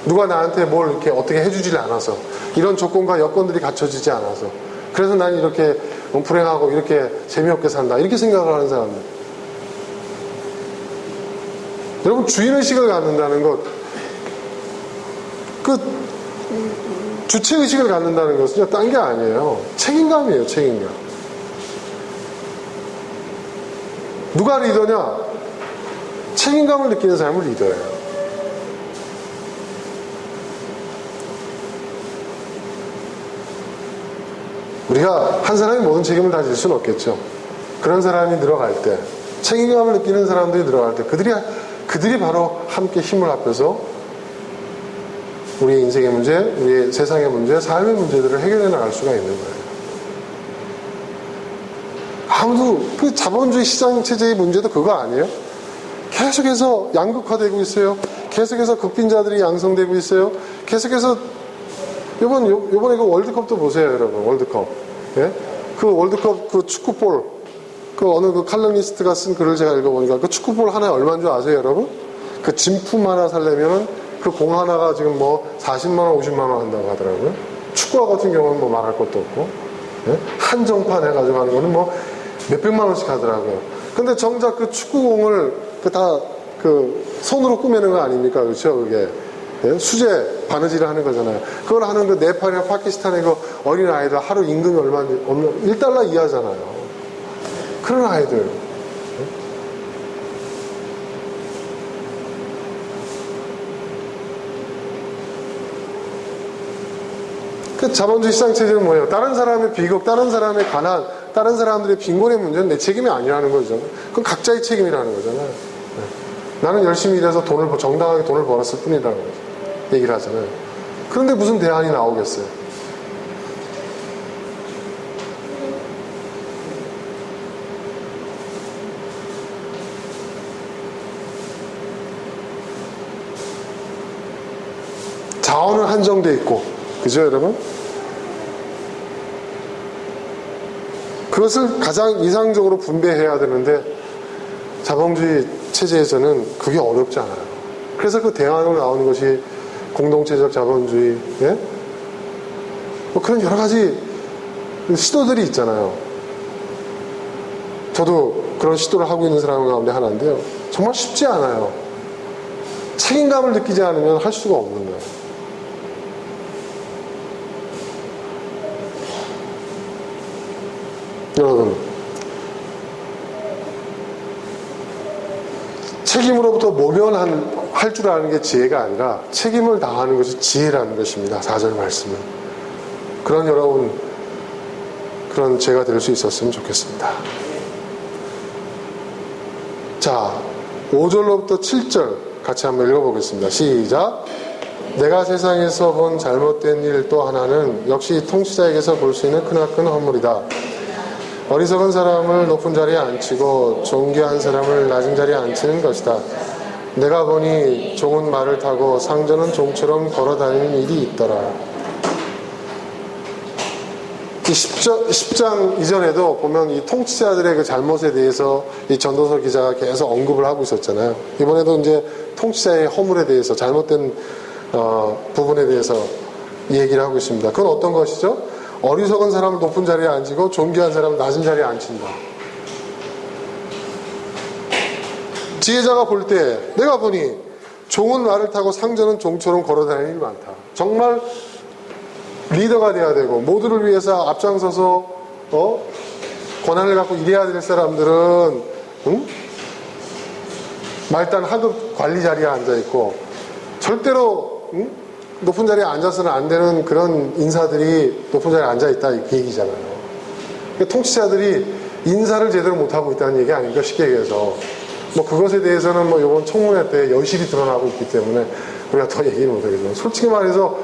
누가 나한테 뭘 이렇게 어떻게 해주질 않아서, 이런 조건과 여건들이 갖춰지지 않아서, 그래서 난 이렇게 불행하고 이렇게 재미없게 산다. 이렇게 생각을 하는 사람들. 여러분, 주인의식을 갖는다는 것, 주체의식을 갖는다는 것은요, 딴 게 아니에요. 책임감이에요, 책임감. 누가 리더냐? 책임감을 느끼는 사람을 리더예요. 우리가 한 사람이 모든 책임을 다 질 수는 없겠죠. 그런 사람이 늘어갈 때, 책임감을 느끼는 사람들이 늘어갈 때, 그들이 바로 함께 힘을 합해서 우리의 인생의 문제, 우리의 세상의 문제, 삶의 문제들을 해결해 나갈 수가 있는 거예요. 아무도 그 자본주의 시장 체제의 문제도 그거 아니에요? 계속해서 양극화되고 있어요. 계속해서 극빈자들이 양성되고 있어요. 계속해서 요번에 그 월드컵도 보세요, 여러분. 월드컵. 예? 그 월드컵 그 축구볼, 그 어느 그 칼럼니스트가 쓴 글을 제가 읽어보니까 그 축구볼 하나에 얼마인 줄 아세요, 여러분? 그 진품 하나 살려면은 그 공 하나가 지금 뭐 40만원, 50만원 한다고 하더라고요. 축구화 같은 경우는 뭐 말할 것도 없고. 예? 한정판 해가지고 하는 거는 뭐 몇백만원씩 하더라고요. 근데 정작 그 축구공을 손으로 꾸미는 거 아닙니까? 그렇죠? 그게. 예? 수제 바느질을 하는 거잖아요. 그걸 하는 그 네팔이나 파키스탄의 그 어린 아이들 하루 임금이 얼마인지, 1달러 이하잖아요. 그런 아이들. 그 자본주의 시장체제는 뭐예요? 다른 사람의 비극, 다른 사람의 가난, 다른 사람들의 빈곤의 문제는 내 책임이 아니라는 거죠. 그건 각자의 책임이라는 거잖아요. 나는 열심히 일해서 정당하게 돈을 벌었을 뿐이라는 거죠. 얘기를 하잖아요. 그런데 무슨 대안이 나오겠어요? 자원은 한정돼 있고, 그죠, 여러분? 그것을 가장 이상적으로 분배해야 되는데 자본주의 체제에서는 그게 어렵지 않아요. 그래서 그 대안으로 나오는 것이 공동체적 자본주의, 예? 뭐 그런 여러 가지 시도들이 있잖아요. 저도 그런 시도를 하고 있는 사람 가운데 하나인데요. 정말 쉽지 않아요. 책임감을 느끼지 않으면 할 수가 없는 거예요. 여러분, 책임으로부터 모면할 줄 아는 게 지혜가 아니라 책임을 다하는 것이 지혜라는 것입니다. 4절 말씀은. 그런 여러분, 그런 제가 될 수 있었으면 좋겠습니다. 자, 5절로부터 7절 같이 한번 읽어보겠습니다. 시작. 내가 세상에서 본 잘못된 일 또 하나는 역시 통치자에게서 볼 수 있는 크나큰 허물이다. 어리석은 사람을 높은 자리에 앉히고 존귀한 사람을 낮은 자리에 앉히는 것이다. 내가 보니 종은 말을 타고 상전은 종처럼 걸어다니는 일이 있더라. 이 10장 이전에도 보면 이 통치자들의 그 잘못에 대해서 이 전도서 기자가 계속 언급을 하고 있었잖아요. 이번에도 이제 통치자의 허물에 대해서 잘못된 부분에 대해서 얘기를 하고 있습니다. 그건 어떤 것이죠? 어리석은 사람을 높은 자리에 앉히고 존귀한 사람을 낮은 자리에 앉힌다. 지혜자가 볼 때 내가 보니 종은 말을 타고 상전은 종처럼 걸어다니는 일이 많다. 정말 리더가 돼야 되고 모두를 위해서 앞장서서 권한을 갖고 일해야 될 사람들은 말단 하급 관리 자리에 앉아있고 절대로 높은 자리에 앉아서는 안 되는 그런 인사들이 높은 자리에 앉아있다 이 얘기잖아요. 그러니까 통치자들이 인사를 제대로 못하고 있다는 얘기 아닙니까? 쉽게 얘기해서 뭐 그것에 대해서는 뭐 이번 청문회 때 여실히 드러나고 있기 때문에 우리가 더 얘기는 못하겠지만 솔직히 말해서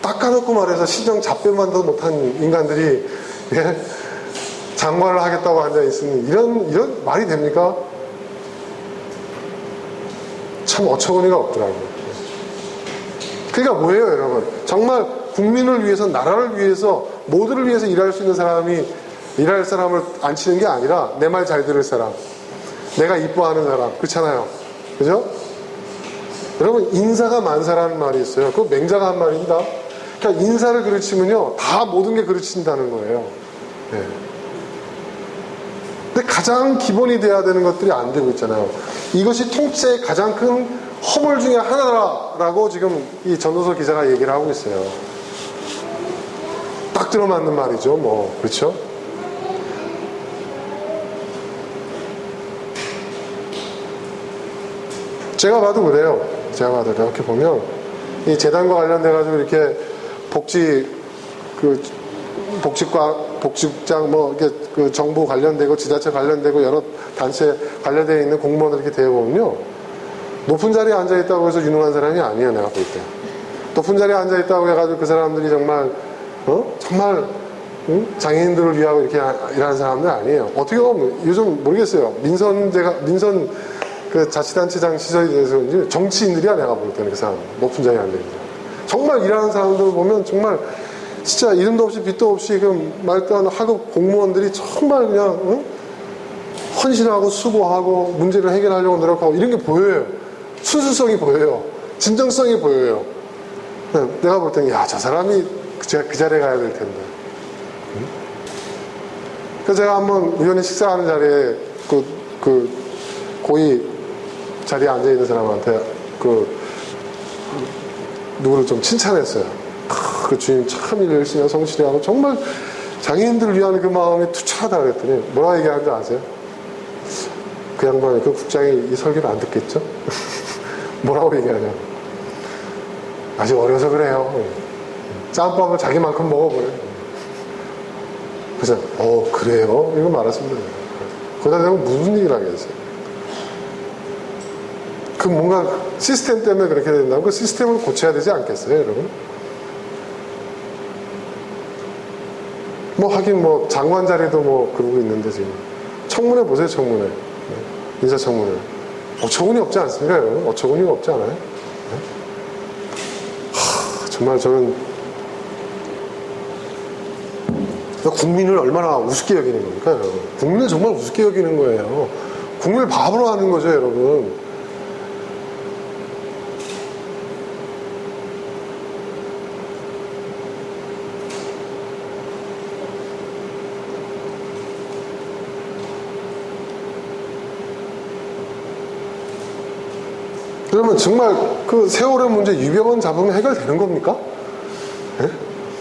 닦아놓고 말해서 시정 잡배만도 못한 인간들이 장관을 하겠다고 앉아있으니 이런 말이 됩니까? 참 어처구니가 없더라고요. 그러니까 뭐예요, 여러분? 정말 국민을 위해서, 나라를 위해서, 모두를 위해서 일할 수 있는 사람이 일할 사람을 앉히는 게 아니라 내 말 잘 들을 사람, 내가 이뻐하는 사람, 그렇잖아요. 그죠? 여러분, 인사가 만사라는 말이 있어요. 그거 맹자가 한 말입니다. 그러니까 인사를 그르치면요, 다 모든 게 그르친다는 거예요. 네. 근데 가장 기본이 돼야 되는 것들이 안 되고 있잖아요. 이것이 통치의 가장 큰 허물 중에 하나라고 지금 이 전도서 기자가 얘기를 하고 있어요. 딱 들어맞는 말이죠. 뭐 그렇죠? 제가 봐도 그래요. 제가 봐도 이렇게 보면 이 재단과 관련돼 가지고 이렇게 복직장 뭐 이렇게 그 정부 관련되고 지자체 관련되고 여러 단체 관련되어 있는 공무원들 이렇게 대해 보면요. 높은 자리에 앉아있다고 해서 유능한 사람이 아니에요, 내가 볼 때. 높은 자리에 앉아있다고 해가지고 그 사람들이 정말, 장애인들을 위하고 이렇게 일하는 사람들 아니에요. 어떻게 보면, 요즘 모르겠어요. 민선 그 자치단체장 시절에 대해서 정치인들이야, 내가 볼 때는 그 사람. 높은 자리에 앉아있는 사람. 정말 일하는 사람들 보면 정말 진짜 이름도 없이 빛도 없이 그 말단 하급 공무원들이 정말 그냥, 헌신하고 수고하고 문제를 해결하려고 노력하고 이런 게 보여요. 순수성이 보여요. 진정성이 보여요. 내가 볼 때는 야, 저 사람이 그 자리에 가야 될 텐데. 그래서 제가 한번 우연히 식사하는 자리에 그 고위 자리에 앉아있는 사람한테 누구를 좀 칭찬했어요. 그 주님 참 일 열심히 하고 성실히 하고 정말 장애인들을 위한 그 마음이 투철하다 그랬더니 뭐라 얘기하는지 아세요? 그 양반이, 그 국장이 이 설교를 안 듣겠죠? 뭐라고 얘기하냐. 아직 어려서 그래요. 짬밥을 자기만큼 먹어버려요. 그래서 그래요? 이거 말았습니다. 거기다 대고 무슨 얘기를 하겠어요? 그 뭔가 시스템 때문에 그렇게 된다면 그 시스템을 고쳐야 되지 않겠어요, 여러분? 뭐 하긴 뭐 장관 자리도 뭐 그러고 있는데 지금 청문회 보세요. 청문회, 인사청문회 어처구니 없지 않습니까, 여러분? 어처구니가 없지 않아요? 네? 정말 저는 국민을 얼마나 우습게 여기는 겁니까, 여러분? 국민을 정말 우습게 여기는 거예요. 국민을 바보로 하는 거죠, 여러분. 그러면 정말 그 세월의 문제 유병헌 잡으면 해결되는 겁니까? 네?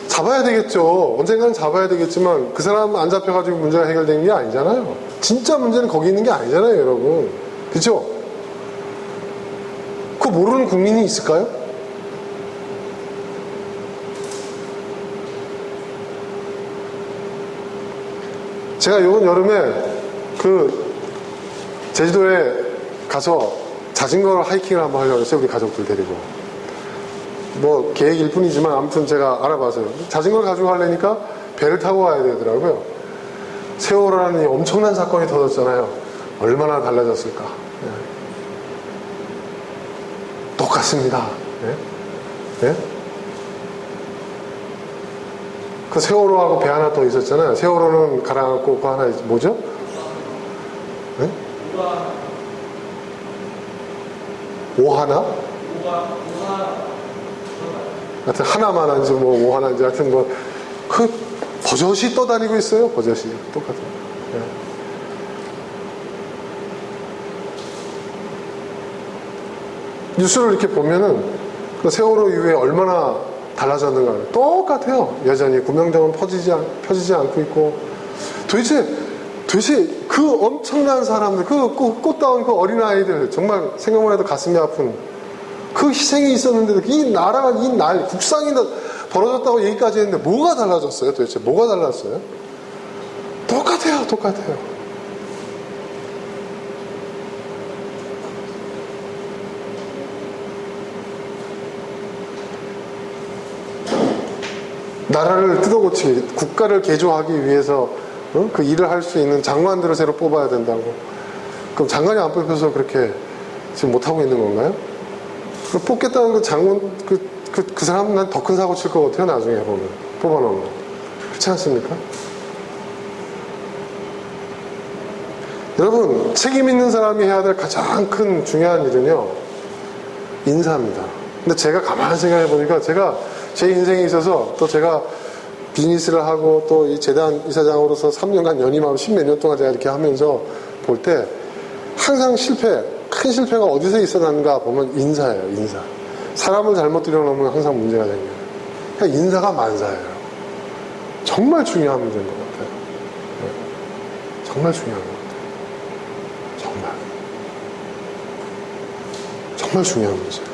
잡아야 되겠죠. 언젠가는 잡아야 되겠지만 그 사람 안 잡혀가지고 문제가 해결되는 게 아니잖아요. 진짜 문제는 거기 있는 게 아니잖아요, 여러분. 그렇죠? 그거 모르는 국민이 있을까요? 제가 이번 여름에 그 제주도에 가서 자전거 하이킹을 한번 하려고 했어요. 우리 가족들 데리고. 뭐 계획일 뿐이지만 아무튼 제가 알아봐서요. 자전거를 가지고 가려니까 배를 타고 가야 되더라고요. 세월호라는 이 엄청난 사건이 터졌잖아요. 얼마나 달라졌을까. 네. 똑같습니다. 네? 네? 그 세월호하고 배 하나 더 있었잖아요. 세월호는 가라앉고 그 하나 뭐죠? 네? 오하나? 하여튼 하나만 한지 뭐 오하나인지 하여튼 뭐 그 버젓이 떠다니고 있어요. 버젓이 똑같아요. 네. 뉴스를 이렇게 보면은 그 세월호 이후에 얼마나 달라졌는가 똑같아요. 여전히 구명정은 펴지지 않고 있고 도대체 그 엄청난 사람들 그 꽃다운 그 어린아이들 정말 생각만 해도 가슴이 아픈 그 희생이 있었는데도 이 나라가 국상이 벌어졌다고 얘기까지 했는데 뭐가 달라졌어요? 도대체 뭐가 달랐어요? 똑같아요. 나라를 뜯어고치기, 국가를 개조하기 위해서 그 일을 할 수 있는 장관들을 새로 뽑아야 된다고. 그럼 장관이 안 뽑혀서 그렇게 지금 못하고 있는 건가요? 뽑겠다는 그 장관, 그 사람은 난 더 큰 사고 칠 것 같아요, 나중에 보면. 뽑아놓으면. 그렇지 않습니까? 여러분, 책임 있는 사람이 해야 될 가장 큰 중요한 일은요, 인사입니다. 근데 제가 가만히 생각해 보니까 제가 제 인생에 있어서 또 제가 비즈니스를 하고 또 이 재단 이사장으로서 3년간 연임하고 10몇 년 동안 제가 이렇게 하면서 볼 때 항상 큰 실패가 어디서 있었는가 보면 인사예요, 인사. 사람을 잘못 들여놓으면 항상 문제가 생겨요. 그러니까 인사가 만사예요. 정말 중요한 문제인 것 같아요. 네. 정말 중요한 것 같아요. 정말 중요한 문제예요.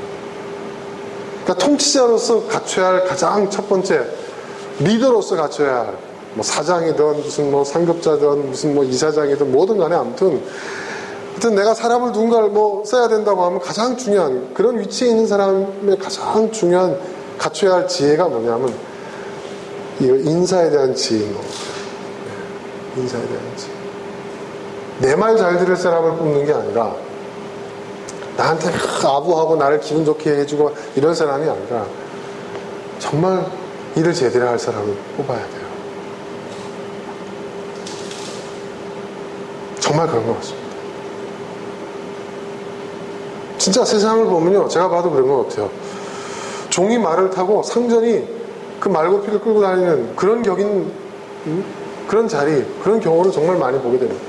그러니까 통치자로서 갖춰야 할 가장 첫 번째 리더로서 갖춰야 할 뭐 사장이든 무슨 뭐 상급자든 무슨 뭐 이사장이든 뭐든 간에 아무튼 내가 사람을 누군가를 뭐 써야 된다고 하면 가장 중요한 그런 위치에 있는 사람의 가장 중요한 갖춰야 할 지혜가 뭐냐면 이 인사에 대한 지혜인 것 같아요. 인사에 대한 지혜. 내 말 잘 들을 사람을 뽑는 게 아니라 나한테 아부하고 나를 기분 좋게 해주고 이런 사람이 아니라 정말 일을 제대로 할 사람을 뽑아야 돼요. 정말 그런 것 같습니다. 진짜 세상을 보면요, 제가 봐도 그런 것 같아요. 종이 말을 타고 상전이 그 말고피를 끌고 다니는 그런 격인 그런 자리, 그런 경우를 정말 많이 보게 됩니다.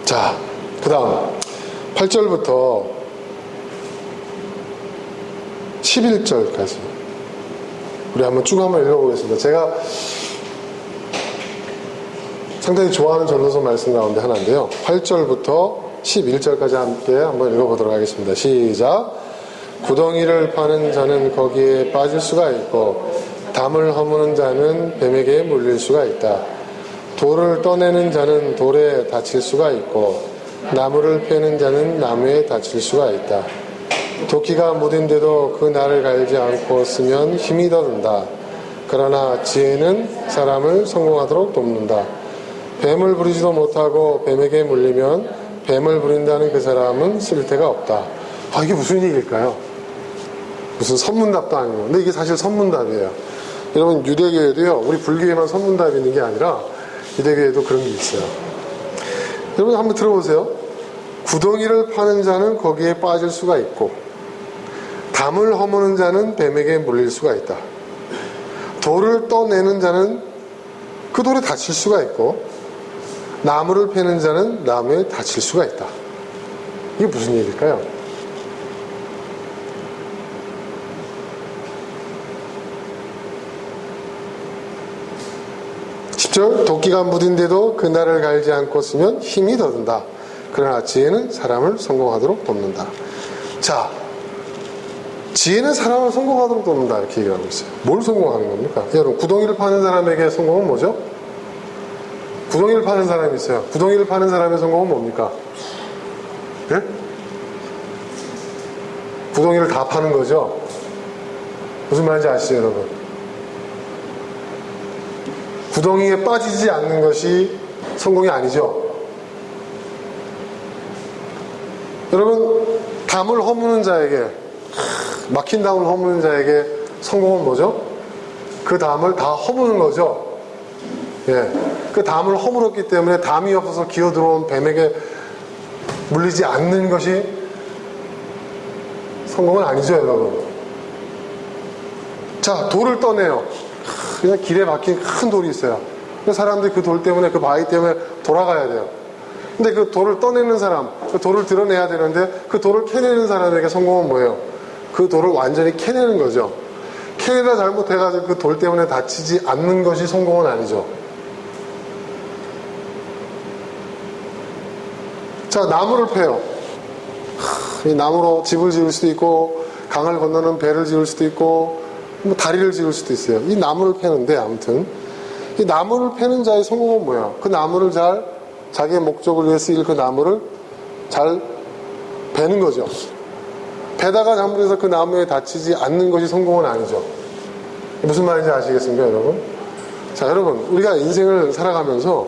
자, 그 다음 8절부터 11절까지 우리 한번 쭉 한번 읽어보겠습니다. 제가 상당히 좋아하는 전도서 말씀 가운데 하나인데요. 8절부터 11절까지 함께 한번 읽어보도록 하겠습니다. 시작. 구덩이를 파는 자는 거기에 빠질 수가 있고 담을 허무는 자는 뱀에게 물릴 수가 있다. 돌을 떠내는 자는 돌에 다칠 수가 있고 나무를 패는 자는 나무에 다칠 수가 있다. 도끼가 무딘데도 그 날을 갈지 않고 쓰면 힘이 더 든다. 그러나 지혜는 사람을 성공하도록 돕는다. 뱀을 부리지도 못하고 뱀에게 물리면 뱀을 부린다는 그 사람은 쓸데가 없다. 아, 이게 무슨 얘기일까요? 무슨 선문답도 아니고. 근데 이게 사실 선문답이에요. 여러분, 유대교에도요, 우리 불교에만 선문답이 있는 게 아니라 유대교에도 그런 게 있어요. 여러분 한번 들어보세요. 구덩이를 파는 자는 거기에 빠질 수가 있고 담을 허무는 자는 뱀에게 물릴 수가 있다. 돌을 떠내는 자는 그 돌에 다칠 수가 있고 나무를 패는 자는 나무에 다칠 수가 있다. 이게 무슨 얘기일까요? 도끼가 무딘데도 그 날을 갈지 않고 쓰면 힘이 더 든다. 그러나 지혜는 사람을 성공하도록 돕는다. 자, 지혜는 사람을 성공하도록 돕는다. 이렇게 얘기하고 있어요. 뭘 성공하는 겁니까? 여러분, 구덩이를 파는 사람에게 성공은 뭐죠? 구덩이를 파는 사람이 있어요. 구덩이를 파는 사람의 성공은 뭡니까? 예? 구덩이를 다 파는 거죠? 무슨 말인지 아시죠, 여러분? 구덩이에 빠지지 않는 것이 성공이 아니죠. 여러분, 담을 허무는 자에게, 막힌 담을 허무는 자에게 성공은 뭐죠? 그 담을 다 허무는 거죠. 예. 그 담을 허물었기 때문에 담이 없어서 기어 들어온 뱀에게 물리지 않는 것이 성공은 아니죠, 여러분. 자, 돌을 떠내요. 그냥 길에 박힌 큰 돌이 있어요. 사람들이 그 돌 때문에, 그 바위 때문에 돌아가야 돼요. 근데 그 돌을 떠내는 사람, 그 돌을 드러내야 되는데 그 돌을 캐내는 사람에게 성공은 뭐예요? 그 돌을 완전히 캐내는 거죠. 캐내다 잘못해가지고 그 돌 때문에 다치지 않는 것이 성공은 아니죠. 자, 나무를 패요. 이 나무로 집을 지을 수도 있고 강을 건너는 배를 지을 수도 있고 뭐 다리를 지을 수도 있어요. 이 나무를 패는데, 아무튼 이 나무를 패는 자의 성공은 뭐야? 그 나무를 잘, 자기의 목적을 위해 쓰일 그 나무를 잘 베는 거죠. 베다가 잘못해서 그 나무에 다치지 않는 것이 성공은 아니죠. 무슨 말인지 아시겠습니까, 여러분? 자, 여러분, 우리가 인생을 살아가면서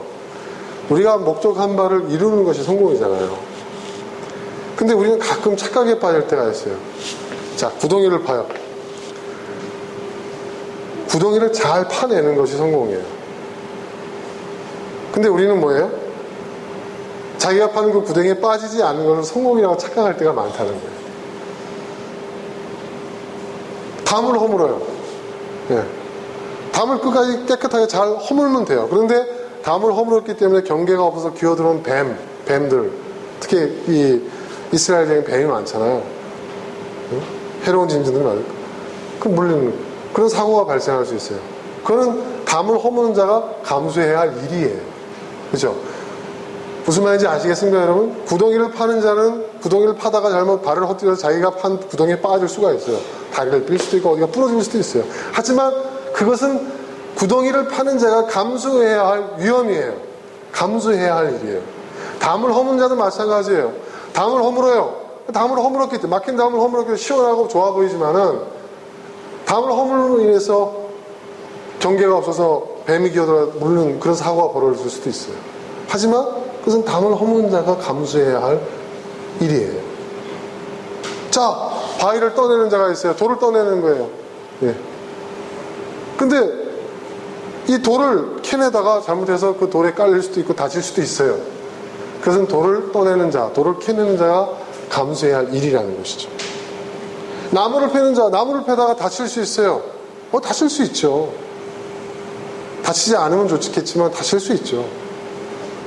우리가 목적한 바를 이루는 것이 성공이잖아요. 근데 우리는 가끔 착각에 빠질 때가 있어요. 자, 구덩이를 파요. 구덩이를 잘 파내는 것이 성공이에요. 근데 우리는 뭐예요? 자기가 파는 그 구덩이에 빠지지 않는 것을 성공이라고 착각할 때가 많다는 거예요. 담을 허물어요. 예. 담을 끝까지 깨끗하게 잘 허물면 돼요. 그런데 담을 허물었기 때문에 경계가 없어서 기어들어온 뱀들, 특히 이 이스라엘적인 뱀이 많잖아요. 해로운 짐승들이 많아요. 그 물리는 그런 사고가 발생할 수 있어요. 그거는 담을 허무는 자가 감수해야 할 일이에요. 그죠? 무슨 말인지 아시겠습니까, 여러분? 구덩이를 파는 자는 구덩이를 파다가 잘못 발을 헛디뎌서 자기가 판 구덩이에 빠질 수가 있어요. 다리를 삘 수도 있고 어디가 부러질 수도 있어요. 하지만 그것은 구덩이를 파는 자가 감수해야 할 위험이에요. 감수해야 할 일이에요. 담을 허무는 자도 마찬가지예요. 담을 허물어요. 담을 허물었기 때문에, 막힌 담을 허물었기 때문에 시원하고 좋아 보이지만은 담을 허물로 인해서 경계가 없어서 뱀이 기어들어 물는 그런 사고가 벌어질 수도 있어요. 하지만 그것은 담을 허무는 자가 감수해야 할 일이에요. 자, 바위를 떠내는 자가 있어요. 돌을 떠내는 거예요. 예. 근데 이 돌을 캐내다가 잘못해서 그 돌에 깔릴 수도 있고 다칠 수도 있어요. 그것은 돌을 떠내는 자, 돌을 캐내는 자가 감수해야 할 일이라는 것이죠. 나무를 패는 자, 나무를 패다가 다칠 수 있어요. 다칠 수 있죠. 다치지 않으면 좋겠지만 다칠 수 있죠.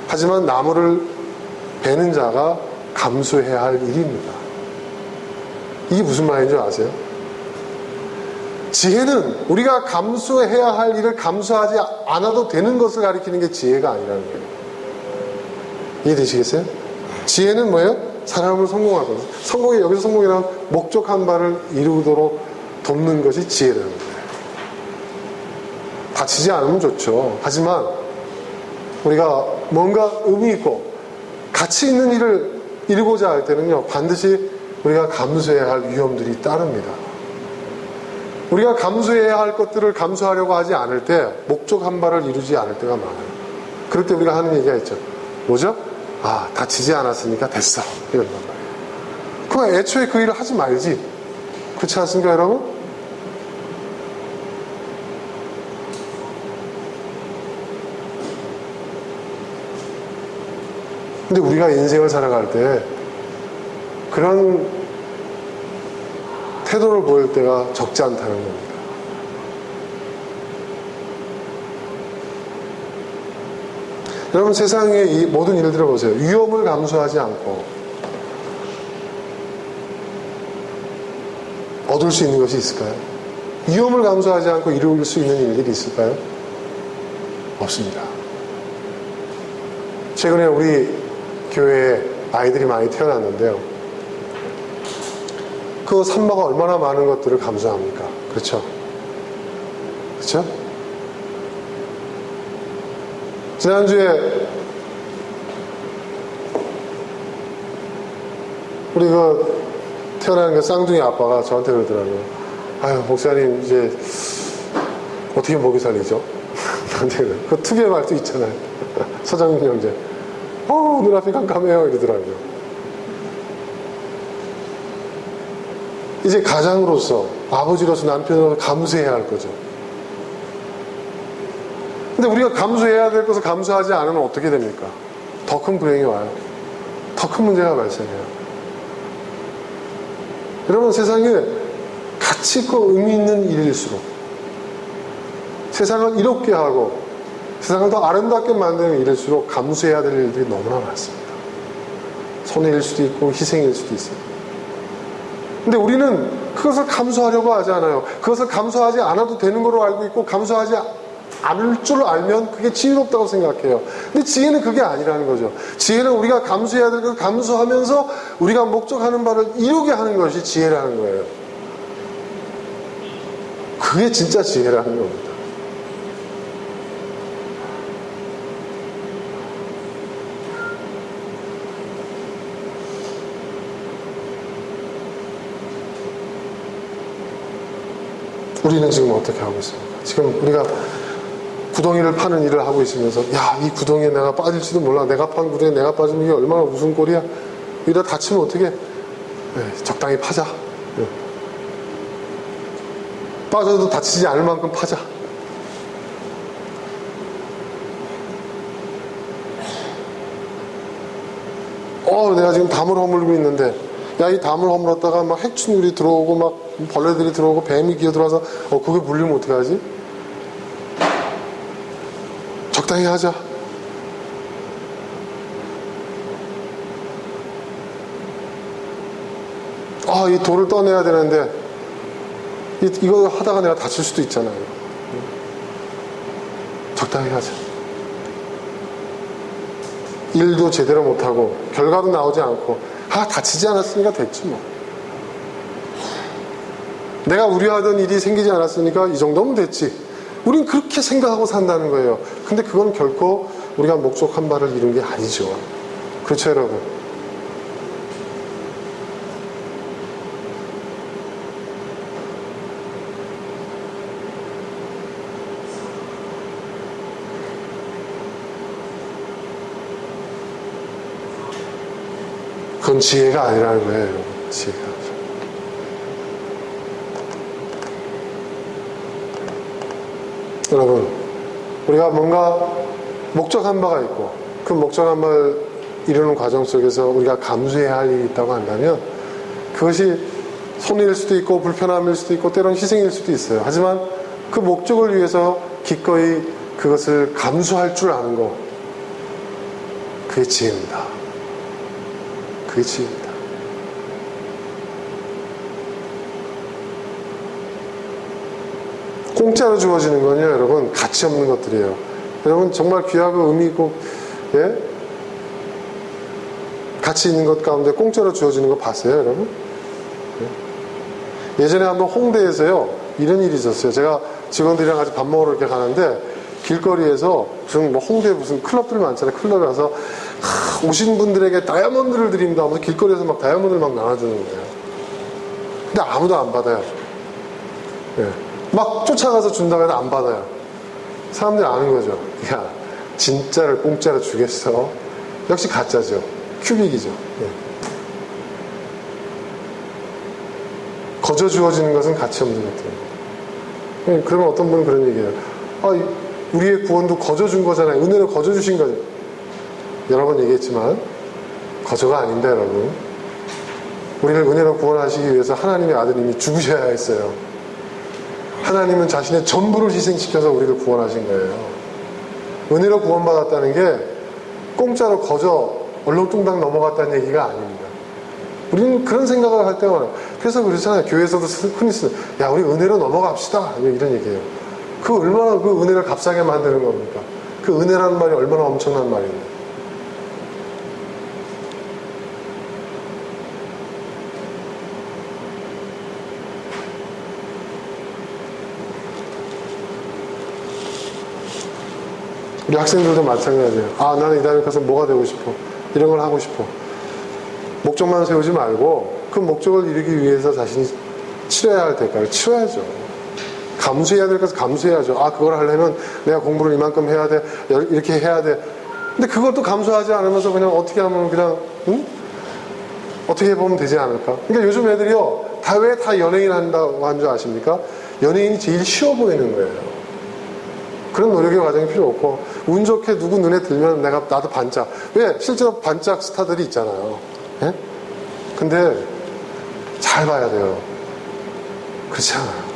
하지만 나무를 베는 자가 감수해야 할 일입니다. 이게 무슨 말인 줄 아세요? 지혜는 우리가 감수해야 할 일을 감수하지 않아도 되는 것을 가리키는 게 지혜가 아니라는 거예요. 이해되시겠어요? 지혜는 뭐예요? 사람을 성공할 것. 성공이, 여기서 성공이란 목적한 바를 이루도록 돕는 것이 지혜라는 거예요. 다치지 않으면 좋죠. 하지만 우리가 뭔가 의미 있고 가치 있는 일을 이루고자 할 때는요, 반드시 우리가 감수해야 할 위험들이 따릅니다. 우리가 감수해야 할 것들을 감수하려고 하지 않을 때 목적한 바를 이루지 않을 때가 많아요. 그럴 때 우리가 하는 얘기가 있죠. 뭐죠? 아, 다치지 않았으니까 됐어. 이런단 말이에요. 그럼 애초에 그 일을 하지 말지. 그렇지 않습니까, 여러분? 근데 우리가 인생을 살아갈 때 그런 태도를 보일 때가 적지 않다는 겁니다. 여러분, 세상의 이 모든 일들을 보세요. 위험을 감수하지 않고 얻을 수 있는 것이 있을까요? 위험을 감수하지 않고 이룰 수 있는 일들이 있을까요? 없습니다. 최근에 우리 교회에 아이들이 많이 태어났는데요. 그 산모가 얼마나 많은 것들을 감수합니까? 그렇죠? 그렇죠? 지난주에 우리 그 태어난 그 쌍둥이 아빠가 저한테 그러더라고요. 아유, 목사님 이제 어떻게 먹이 살리죠? 나한테 그래. 그 특유의 말도 있잖아요. 서정민 형제. 눈앞이 깜깜해요. 이러더라고요. 이제 가장으로서, 아버지로서, 남편으로서 감수해야 할 거죠. 근데 우리가 감수해야 될 것을 감수하지 않으면 어떻게 됩니까? 더 큰 불행이 와요. 더 큰 문제가 발생해요. 여러분, 세상에 가치 있고 의미 있는 일일수록, 세상을 이롭게 하고 세상을 더 아름답게 만드는 일일수록 감수해야 될 일들이 너무나 많습니다. 손해일 수도 있고 희생일 수도 있어요. 근데 우리는 그것을 감수하려고 하지 않아요. 그것을 감수하지 않아도 되는 걸로 알고 있고 감수하지 않을 줄 알면 그게 지혜롭다고 생각해요. 근데 지혜는 그게 아니라는 거죠. 지혜는 우리가 감수해야 될 걸 감수하면서 우리가 목적하는 바를 이루게 하는 것이 지혜라는 거예요. 그게 진짜 지혜라는 겁니다. 우리는 지금 어떻게 하고 있습니까? 지금 우리가 구덩이를 파는 일을 하고 있으면서, 야, 이 구덩이에 내가 빠질지도 몰라. 내가 판 구덩이에 내가 빠지면 이게 얼마나 무슨 꼴이야. 이러다 다치면 어떡해. 네, 적당히 파자. 네. 빠져도 다치지 않을 만큼 파자. 내가 지금 담을 허물고 있는데, 야, 이 담을 허물었다가 막 해충들이 들어오고 막 벌레들이 들어오고 뱀이 기어들어와서 그게 물리면 어떡하지? 적당히 하자. 이 돌을 떠내야 되는데 이거 하다가 내가 다칠 수도 있잖아요. 적당히 하자. 일도 제대로 못하고 결과도 나오지 않고 다치지 않았으니까 됐지 뭐. 내가 우려하던 일이 생기지 않았으니까 이 정도면 됐지. 우린 그렇게 생각하고 산다는 거예요. 근데 그건 결코 우리가 목적한 바를 이룬 게 아니죠. 그렇죠, 여러분? 그건 지혜가 아니라는 거예요, 여러분. 지혜가. 여러분, 우리가 뭔가 목적한 바가 있고 그 목적한 바를 이루는 과정 속에서 우리가 감수해야 할 일이 있다고 한다면 그것이 손해일 수도 있고 불편함일 수도 있고 때로는 희생일 수도 있어요. 하지만 그 목적을 위해서 기꺼이 그것을 감수할 줄 아는 것, 그게 지혜입니다. 그게 지혜입니다. 공짜로 주어지는 건요, 여러분, 가치 없는 것들이에요. 여러분, 정말 귀하고 의미 있고, 예? 가치 있는 것 가운데 공짜로 주어지는 거 봤어요, 여러분? 예? 예전에 한번 홍대에서요, 이런 일이 있었어요. 제가 직원들이랑 같이 밥 먹으러 이렇게 가는데, 길거리에서 무슨 뭐 홍대 무슨 클럽들 많잖아요. 클럽에 가서 오신 분들에게 다이아몬드를 드립니다 하면서 길거리에서 막 다이아몬드를 막 나눠주는 거예요. 근데 아무도 안 받아요. 예. 막 쫓아가서 준다고 해도 안 받아요. 사람들이 아는 거죠. 야, 진짜를 공짜로 주겠어? 역시 가짜죠. 큐빅이죠. 예. 거저 주어지는 것은 가치 없는 것들입니다. 예, 그러면 어떤 분은 그런 얘기해요. 우리의 구원도 거저 준 거잖아요. 은혜로 거저 주신 거죠. 여러 번 얘기했지만 거저가 아닌데, 여러분. 우리를 은혜로 구원하시기 위해서 하나님의 아드님이 죽으셔야 했어요. 하나님은 자신의 전부를 희생시켜서 우리를 구원하신 거예요. 은혜로 구원받았다는 게 공짜로 거저 얼렁뚱땅 넘어갔다는 얘기가 아닙니다. 우리는 그런 생각을 할 때가 많아요. 그래서 그렇잖아요. 교회에서도 흔히 쓰는, 야, 우리 은혜로 넘어갑시다, 이런 얘기예요. 그 얼마나 그 은혜를 값싸게 만드는 겁니까? 그 은혜라는 말이 얼마나 엄청난 말인데. 우리 학생들도 마찬가지예요. 나는 이 다음에 가서 뭐가 되고 싶어. 이런 걸 하고 싶어. 목적만 세우지 말고 그 목적을 이루기 위해서 자신이 치러야 할 대가를 치러야죠. 감수해야 될 것을 감수해야죠. 그걸 하려면 내가 공부를 이만큼 해야 돼. 이렇게 해야 돼. 근데 그것도 감수하지 않으면서 그냥 어떻게 하면 그냥, 어떻게 보면 되지 않을까? 그러니까 요즘 애들이요. 왜 다 연예인 한다고 한 줄 아십니까? 연예인이 제일 쉬워 보이는 거예요. 그런 노력의 과정이 필요 없고, 운 좋게 누구 눈에 들면 나도 반짝. 왜? 실제로 반짝 스타들이 있잖아요. 예? 근데 잘 봐야 돼요. 그렇지 않아요.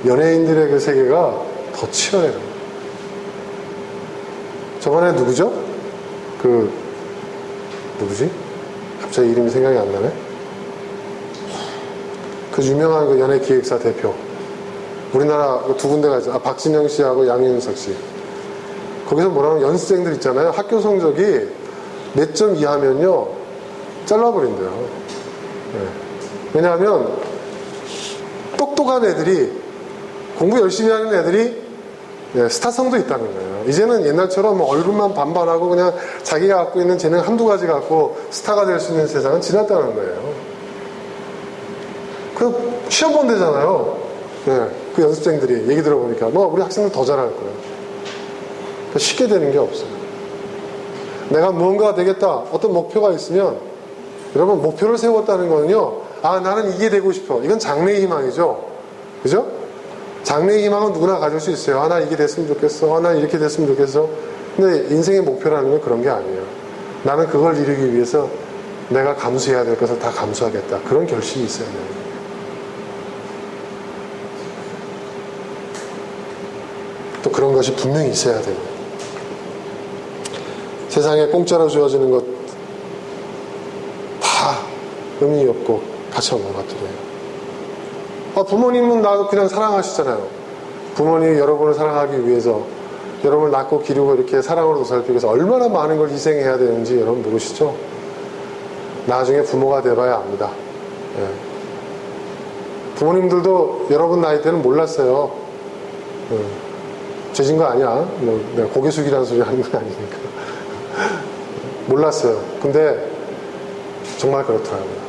연예인들의 그 세계가 더 치열해요. 저번에 누구죠? 누구지? 갑자기 이름이 생각이 안 나네? 그 유명한 그 연예 기획사 대표. 우리나라 두 군데가 있어요. 박진영 씨하고 양윤석 씨. 거기서 뭐라면 연습생들 있잖아요. 학교 성적이 몇 점 이하면요, 잘라버린대요. 네. 왜냐하면, 똑똑한 애들이, 공부 열심히 하는 애들이, 스타성도 있다는 거예요. 이제는 옛날처럼 얼굴만 반반하고 그냥 자기가 갖고 있는 재능 한두 가지 갖고 스타가 될 수 있는 세상은 지났다는 거예요. 그 시험 본대잖아요. 네, 그 연습생들이 얘기 들어보니까 우리 학생들 더 잘할 거예요. 그러니까 쉽게 되는 게 없어요. 내가 무언가가 되겠다, 어떤 목표가 있으면, 여러분, 목표를 세웠다는 거는요, 나는 이게 되고 싶어. 이건 장래의 희망이죠. 그죠? 장래의 희망은 누구나 가질 수 있어요. 나 이게 됐으면 좋겠어. 나 이렇게 됐으면 좋겠어. 근데 인생의 목표라는 건 그런 게 아니에요. 나는 그걸 이루기 위해서 내가 감수해야 될 것을 다 감수하겠다. 그런 결심이 있어야 돼요. 또 그런 것이 분명히 있어야 돼요. 세상에 공짜로 주어지는 것 다 의미 없고 가치 없는 것들이에요. 부모님은 나도 그냥 사랑하시잖아요. 부모님이 여러분을 사랑하기 위해서, 여러분을 낳고 기르고 이렇게 사랑으로 보살피기 위해서 얼마나 많은 걸 희생해야 되는지 여러분 모르시죠? 나중에 부모가 돼봐야 압니다. 예. 부모님들도 여러분 나이 때는 몰랐어요. 죄진 거 아니야. 내가 고개 숙이라는 소리 하는 건 아니니까. 몰랐어요. 근데 정말 그렇더라고요.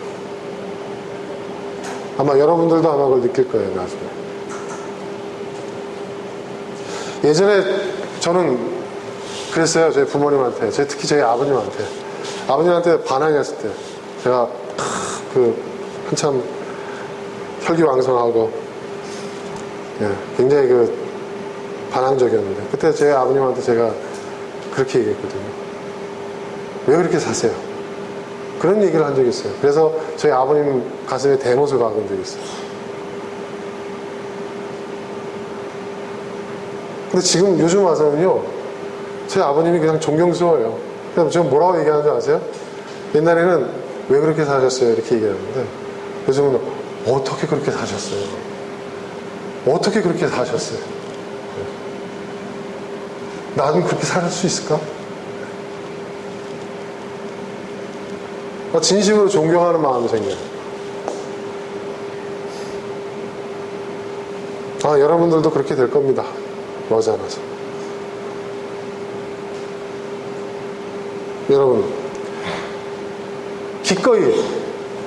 아마 여러분들도 아마 그걸 느낄 거예요, 나중에. 예전에 저는 그랬어요. 저희 부모님한테, 특히 저희 아버님한테 반항했을 때, 제가 한참 혈기왕성하고, 굉장히 반항적이었는데, 그때 제 아버님한테 제가 그렇게 얘기했거든요. 왜 그렇게 사세요? 그런 얘기를 한 적이 있어요. 그래서 저희 아버님 가슴에 대못을 박은 적이 있어요. 근데 지금 요즘 와서는요, 제 아버님이 그냥 존경스러워요. 그냥 제가 뭐라고 얘기하는 줄 아세요? 옛날에는 왜 그렇게 사셨어요? 이렇게 얘기하는데, 요즘은 어떻게 그렇게 사셨어요? 어떻게 그렇게 사셨어요? 나는 그렇게 살 수 있을까? 진심으로 존경하는 마음이 생겨요. 여러분들도 그렇게 될 겁니다. 머지않아서. 여러분, 기꺼이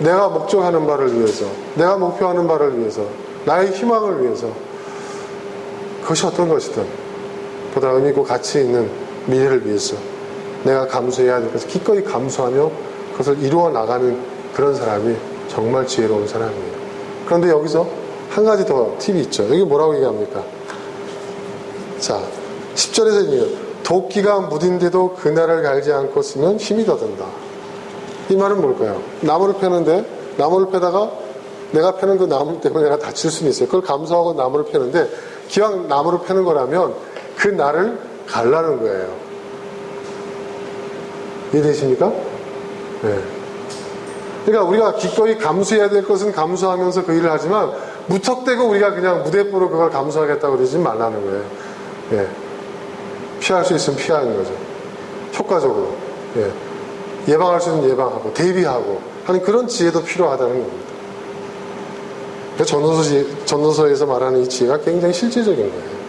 내가 목적하는 바를 위해서, 내가 목표하는 바를 위해서, 나의 희망을 위해서, 그것이 어떤 것이든 보다 의미있고 가치 있는 미래를 위해서 내가 감수해야 될 것을 기꺼이 감수하며 그것을 이루어 나가는 그런 사람이 정말 지혜로운 사람이에요. 그런데 여기서 한 가지 더 팁이 있죠. 여기 뭐라고 얘기합니까? 자, 10절에서 얘기해요. 도끼가 무딘데도 그날을 갈지 않고 쓰면 힘이 더 든다. 이 말은 뭘까요? 나무를 패는데, 나무를 패다가 내가 패는 그 나무 때문에 내가 다칠 수는 있어요. 그걸 감수하고 나무를 패는데, 기왕 나무를 패는 거라면 그 날을 갈라는 거예요. 이해되십니까? 네. 그러니까 우리가 기꺼이 감수해야 될 것은 감수하면서 그 일을 하지만 무턱대고 우리가 그냥 무대뽀로 그걸 감수하겠다고 그러지 말라는 거예요. 예. 피할 수 있으면 피하는 거죠. 효과적으로. 예. 예방할 수 있는 예방하고 대비하고 하는 그런 지혜도 필요하다는 겁니다. 전도서에서 말하는 이 지혜가 굉장히 실제적인 거예요.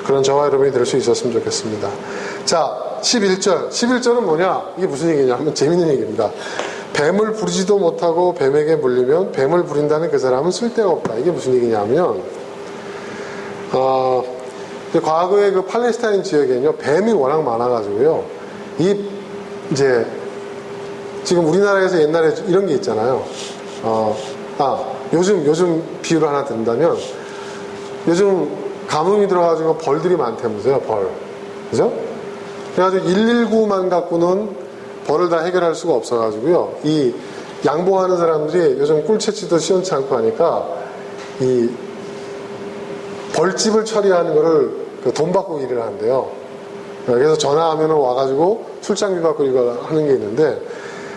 그런 저와 여러분이 될 수 있었으면 좋겠습니다. 자, 11절. 11절은 뭐냐? 이게 무슨 얘기냐 하면 재밌는 얘기입니다. 뱀을 부리지도 못하고 뱀에게 물리면 뱀을 부린다는 그 사람은 쓸데가 없다. 이게 무슨 얘기냐 하면, 과거에 그 팔레스타인 지역에는요, 뱀이 워낙 많아가지고요, 이제, 지금 우리나라에서 옛날에 이런 게 있잖아요. 요즘 비유를 하나 든다면, 요즘 가뭄이 들어가지고 벌들이 많다면서요, 벌. 그죠? 그래가지고 119만 갖고는 벌을 다 해결할 수가 없어가지고요. 이 양봉하는 사람들이 요즘 꿀채치도 시원치 않고 하니까 이 벌집을 처리하는 거를 돈 받고 일을 한대요. 그래서 전화하면 와가지고 출장비 받고 이거 하는 게 있는데,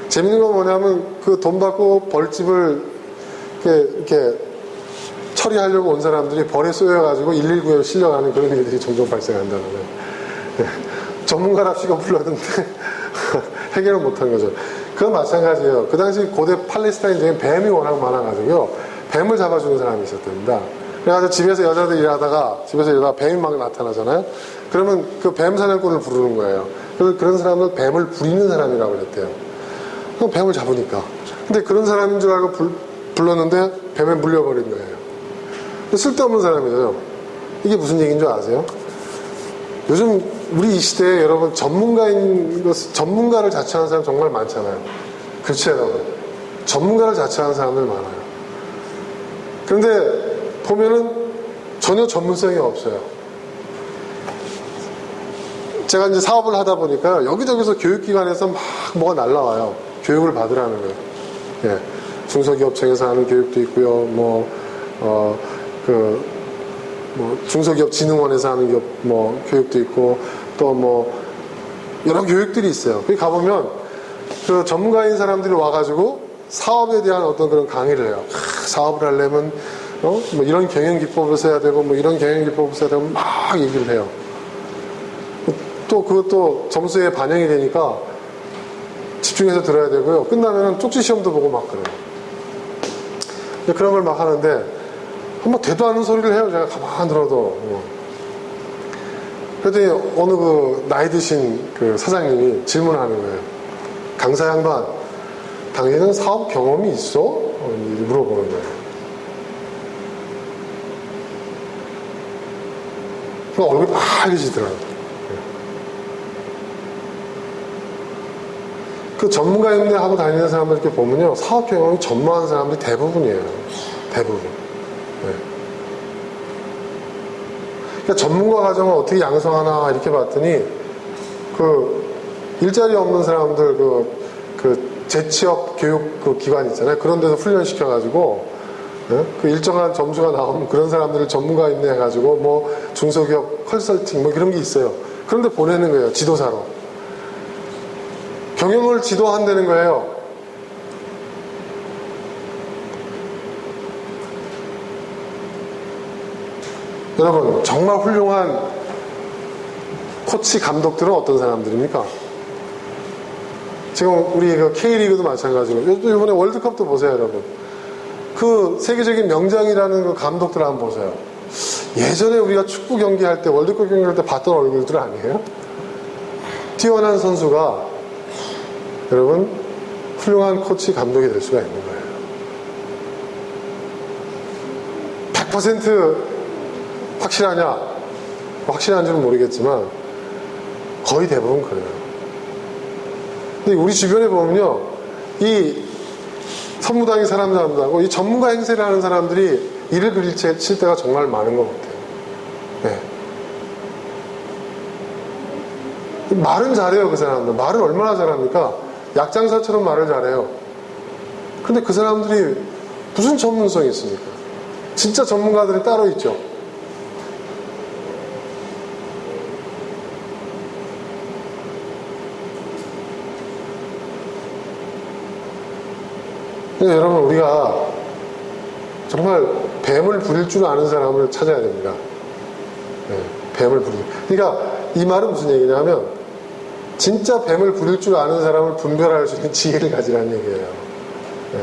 재밌는 건 뭐냐면 그 돈 받고 벌집을 이렇게 처리하려고 온 사람들이 벌에 쏘여가지고 119에 실려가는 그런 일들이 종종 발생한다는 거예요. 네. 전문가랍시고 불렀는데 해결을 못한 거죠. 그건 마찬가지예요. 그 당시 고대 팔레스타인 중에 뱀이 워낙 많아가지고요, 뱀을 잡아주는 사람이 있었답니다. 그래가지고 집에서 여자들 일하다가 뱀이 막 나타나잖아요. 그러면 그 뱀 사냥꾼을 부르는 거예요. 그런 사람을 뱀을 부리는 사람이라고 그랬대요. 그럼 뱀을 잡으니까. 근데 그런 사람인 줄 알고 불렀는데 뱀에 물려버린 거예요. 쓸데없는 사람이죠. 이게 무슨 얘기인 줄 아세요? 요즘 우리 이 시대에 여러분 전문가를 자처하는 사람 정말 많잖아요. 그렇죠, 여러분? 전문가를 자처하는 사람들 많아요. 그런데 보면은 전혀 전문성이 없어요. 제가 이제 사업을 하다 보니까 여기저기서 교육기관에서 막 뭐가 날라와요. 교육을 받으라는 거예요. 예. 중소기업청에서 하는 교육도 있고요. 중소기업진흥원에서 하는 교육도 있고, 또 여러 교육들이 있어요. 거기 가보면, 그 전문가인 사람들이 와가지고 사업에 대한 어떤 그런 강의를 해요. 사업을 하려면, 이런 경영기법을 써야 되고, 이런 경영기법을 써야 되고, 막 얘기를 해요. 또 그것도 점수에 반영이 되니까 집중해서 들어야 되고요. 끝나면 쪽지 시험도 보고 막 그래요. 그런 걸 막 하는데, 한번 대도 않은 소리를 해요. 제가 가만히 들어도. 그랬더니 어느 그 나이 드신 그 사장님이 질문하는 거예요. 강사 양반, 당신은 사업 경험이 있어? 물어보는 거예요. 그럼 얼굴이 빨개지더라고요. 그 전문가인데 하고 다니는 사람들 이렇게 보면요, 사업 경험이 전무한 사람들이 대부분이에요. 대부분. 네. 그러니까 전문가 과정을 어떻게 양성하나 이렇게 봤더니, 그 일자리 없는 사람들 그 재취업 교육 그 기관 있잖아요. 그런 데서 훈련시켜가지고, 네? 그 일정한 점수가 나오면 그런 사람들을 전문가 인내 해가지고 중소기업 컨설팅 이런 게 있어요. 그런데 보내는 거예요. 지도사로. 경영을 지도한다는 거예요. 여러분, 정말 훌륭한 코치 감독들은 어떤 사람들입니까? 지금 우리 그 K리그도 마찬가지로, 이번에 월드컵도 보세요, 여러분. 그 세계적인 명장이라는 그 감독들 한번 보세요. 예전에 우리가 축구 경기할 때, 월드컵 경기할 때 봤던 얼굴들 아니에요? 뛰어난 선수가, 여러분, 훌륭한 코치 감독이 될 수가 있는 거예요. 100% 확실하냐? 확실한지는 모르겠지만 거의 대부분 그래요. 근데 우리 주변에 보면요, 이 선무당의 사람들하고 이 전문가 행세를 하는 사람들이 일을 그칠 때가 정말 많은 것 같아요. 네. 말은 잘해요, 그 사람들. 말을 얼마나 잘합니까? 약장사처럼 말을 잘해요. 근데 그 사람들이 무슨 전문성이 있습니까? 진짜 전문가들이 따로 있죠. 여러분, 우리가 정말 뱀을 부릴 줄 아는 사람을 찾아야 됩니다. 네, 뱀을 부릴. 그러니까 이 말은 무슨 얘기냐면, 진짜 뱀을 부릴 줄 아는 사람을 분별할 수 있는 지혜를 가지라는 얘기예요. 네.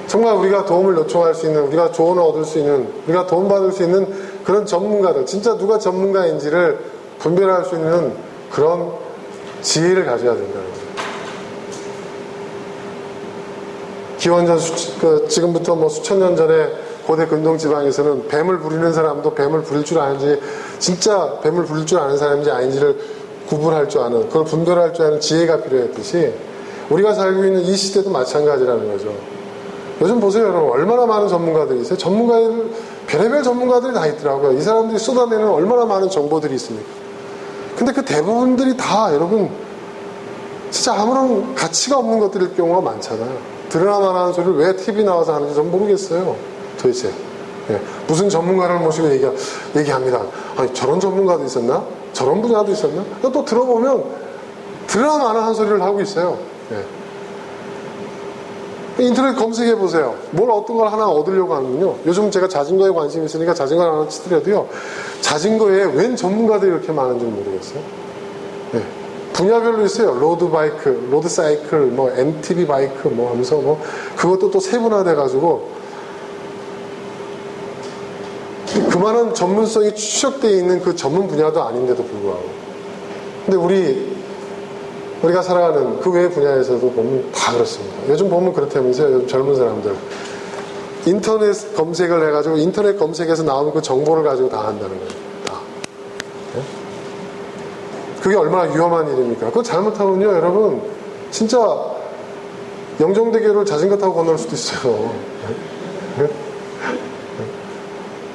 정말 우리가 도움을 요청할 수 있는, 우리가 조언을 얻을 수 있는, 우리가 도움받을 수 있는 그런 전문가들, 진짜 누가 전문가인지를 분별할 수 있는 그런 지혜를 가져야 된다는 거예요. 기원전 지금부터 뭐 수천 년 전에 고대 근동 지방에서는 뱀을 부리는 사람도 뱀을 부릴 줄 아는지, 진짜 뱀을 부릴 줄 아는 사람인지 아닌지를 구분할 줄 아는, 그걸 분별할 줄 아는 지혜가 필요했듯이, 우리가 살고 있는 이 시대도 마찬가지라는 거죠. 요즘 보세요, 여러분. 얼마나 많은 전문가들이 있어요. 전문가들, 별의별 전문가들이 다 있더라고요. 이 사람들이 쏟아내는 얼마나 많은 정보들이 있습니까? 근데 그 대부분들이 다, 여러분, 진짜 아무런 가치가 없는 것들일 경우가 많잖아요. 드러나만 하는 소리를 왜 TV 나와서 하는지 전 모르겠어요. 도대체. 예. 무슨 전문가를 모시고 얘기합니다. 아니, 저런 전문가도 있었나? 저런 분야도 있었나? 또 들어보면 드러나만 하는 소리를 하고 있어요. 예. 인터넷 검색해보세요. 뭘 어떤 걸 하나 얻으려고 하면요. 요즘 제가 자전거에 관심이 있으니까 자전거를 하나 치더라도요. 자전거에 웬 전문가들이 이렇게 많은지 모르겠어요. 예. 분야별로 있어요. 로드 바이크, 로드 사이클, 뭐 MTB 바이크 뭐 하면서 뭐 그것도 또 세분화돼가지고 그만한 전문성이 추적되어 있는 그 전문 분야도 아닌데도 불구하고. 근데 우리가 살아가는 그 외 분야에서도 보면 다 그렇습니다. 요즘 보면 그렇다면서요. 요즘 젊은 사람들. 인터넷 검색을 해가지고 인터넷 검색에서 나오는 그 정보를 가지고 다 한다는 거예요. 다. 네? 그게 얼마나 위험한 일입니까? 그거 잘못하면요, 여러분, 진짜 영종대교를 자전거 타고 건널 수도 있어요. 네?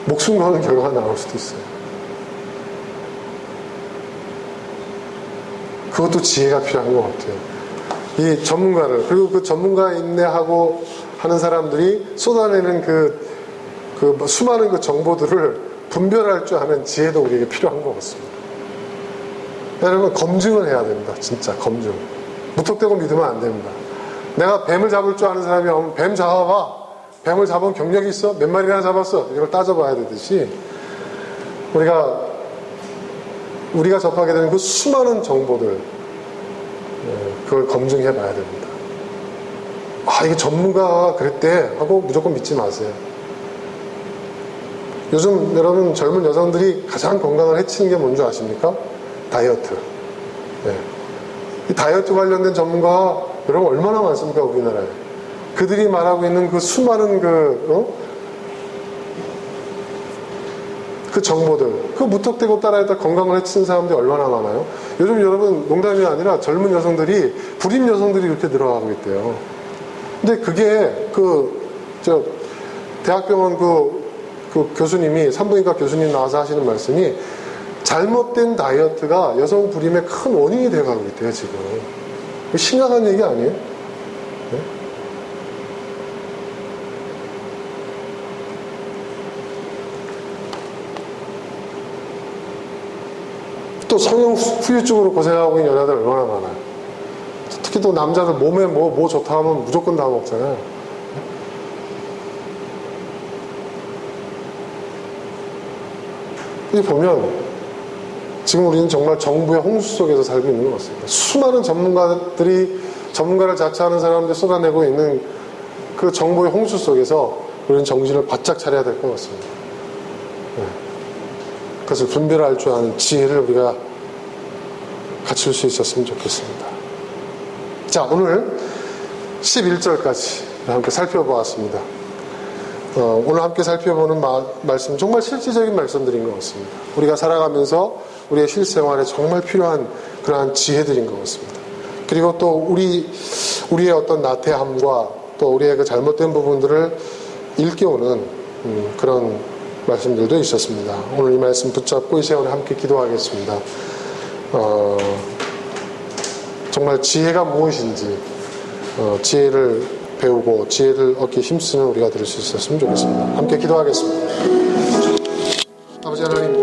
목숨 거는 결과가 나올 수도 있어요. 그것도 지혜가 필요한 것 같아요. 이 전문가를, 그리고 그 전문가 인내하고 하는 사람들이 쏟아내는 그 수많은 그 정보들을 분별할 줄 아는 지혜도 우리에게 필요한 것 같습니다. 여러분, 검증을 해야 됩니다. 진짜 검증. 무턱대고 믿으면 안 됩니다. 내가 뱀을 잡을 줄 아는 사람이 오면 뱀 잡아봐. 뱀을 잡은 경력이 있어? 몇 마리나 잡았어? 이걸 따져봐야 되듯이 우리가 접하게 되는 그 수많은 정보들, 그걸 검증해 봐야 됩니다. 아, 이게 전문가가 그랬대 하고 무조건 믿지 마세요. 요즘 여러분 젊은 여성들이 가장 건강을 해치는 게 뭔지 아십니까? 다이어트. 네. 이 다이어트 관련된 전문가가 여러분 얼마나 많습니까, 우리나라에. 그들이 말하고 있는 그 수많은 그 정보들, 그 무턱대고 따라했다 건강을 해치는 사람들이 얼마나 많아요? 요즘 여러분 농담이 아니라 젊은 여성들이, 불임 여성들이 이렇게 늘어나고 있대요. 근데 그게 대학병원 그 교수님이, 산부인과 교수님 나와서 하시는 말씀이, 잘못된 다이어트가 여성 불임의 큰 원인이 돼가고 있대요, 지금. 심각한 얘기 아니에요? 네? 또 성형 후유증으로 고생하고 있는 여자들 얼마나 많아요. 특히 또 남자들 몸에 뭐 좋다 하면 무조건 다 먹잖아요. 이 보면 지금 우리는 정말 정부의 홍수 속에서 살고 있는 것 같습니다. 수많은 전문가를 자처하는 사람들이 쏟아내고 있는 그 정보의 홍수 속에서 우리는 정신을 바짝 차려야 될 것 같습니다. 네. 그것을 분별할 줄 아는 지혜를 우리가 갖출 수 있었으면 좋겠습니다. 자, 오늘 11절까지 함께 살펴보았습니다. 오늘 함께 살펴보는 말씀, 정말 실질적인 말씀들인 것 같습니다. 우리가 살아가면서 우리의 실생활에 정말 필요한 그러한 지혜들인 것 같습니다. 그리고 또 우리의 어떤 나태함과 또 우리의 그 잘못된 부분들을 일깨우는 그런 말씀들도 있었습니다. 오늘 이 말씀 붙잡고 이 시간에 함께 기도하겠습니다. 정말 지혜가 무엇인지 지혜를 배우고 지혜를 얻기 힘쓰는 우리가 될 수 있었으면 좋겠습니다. 함께 기도하겠습니다. 아버지 하나님,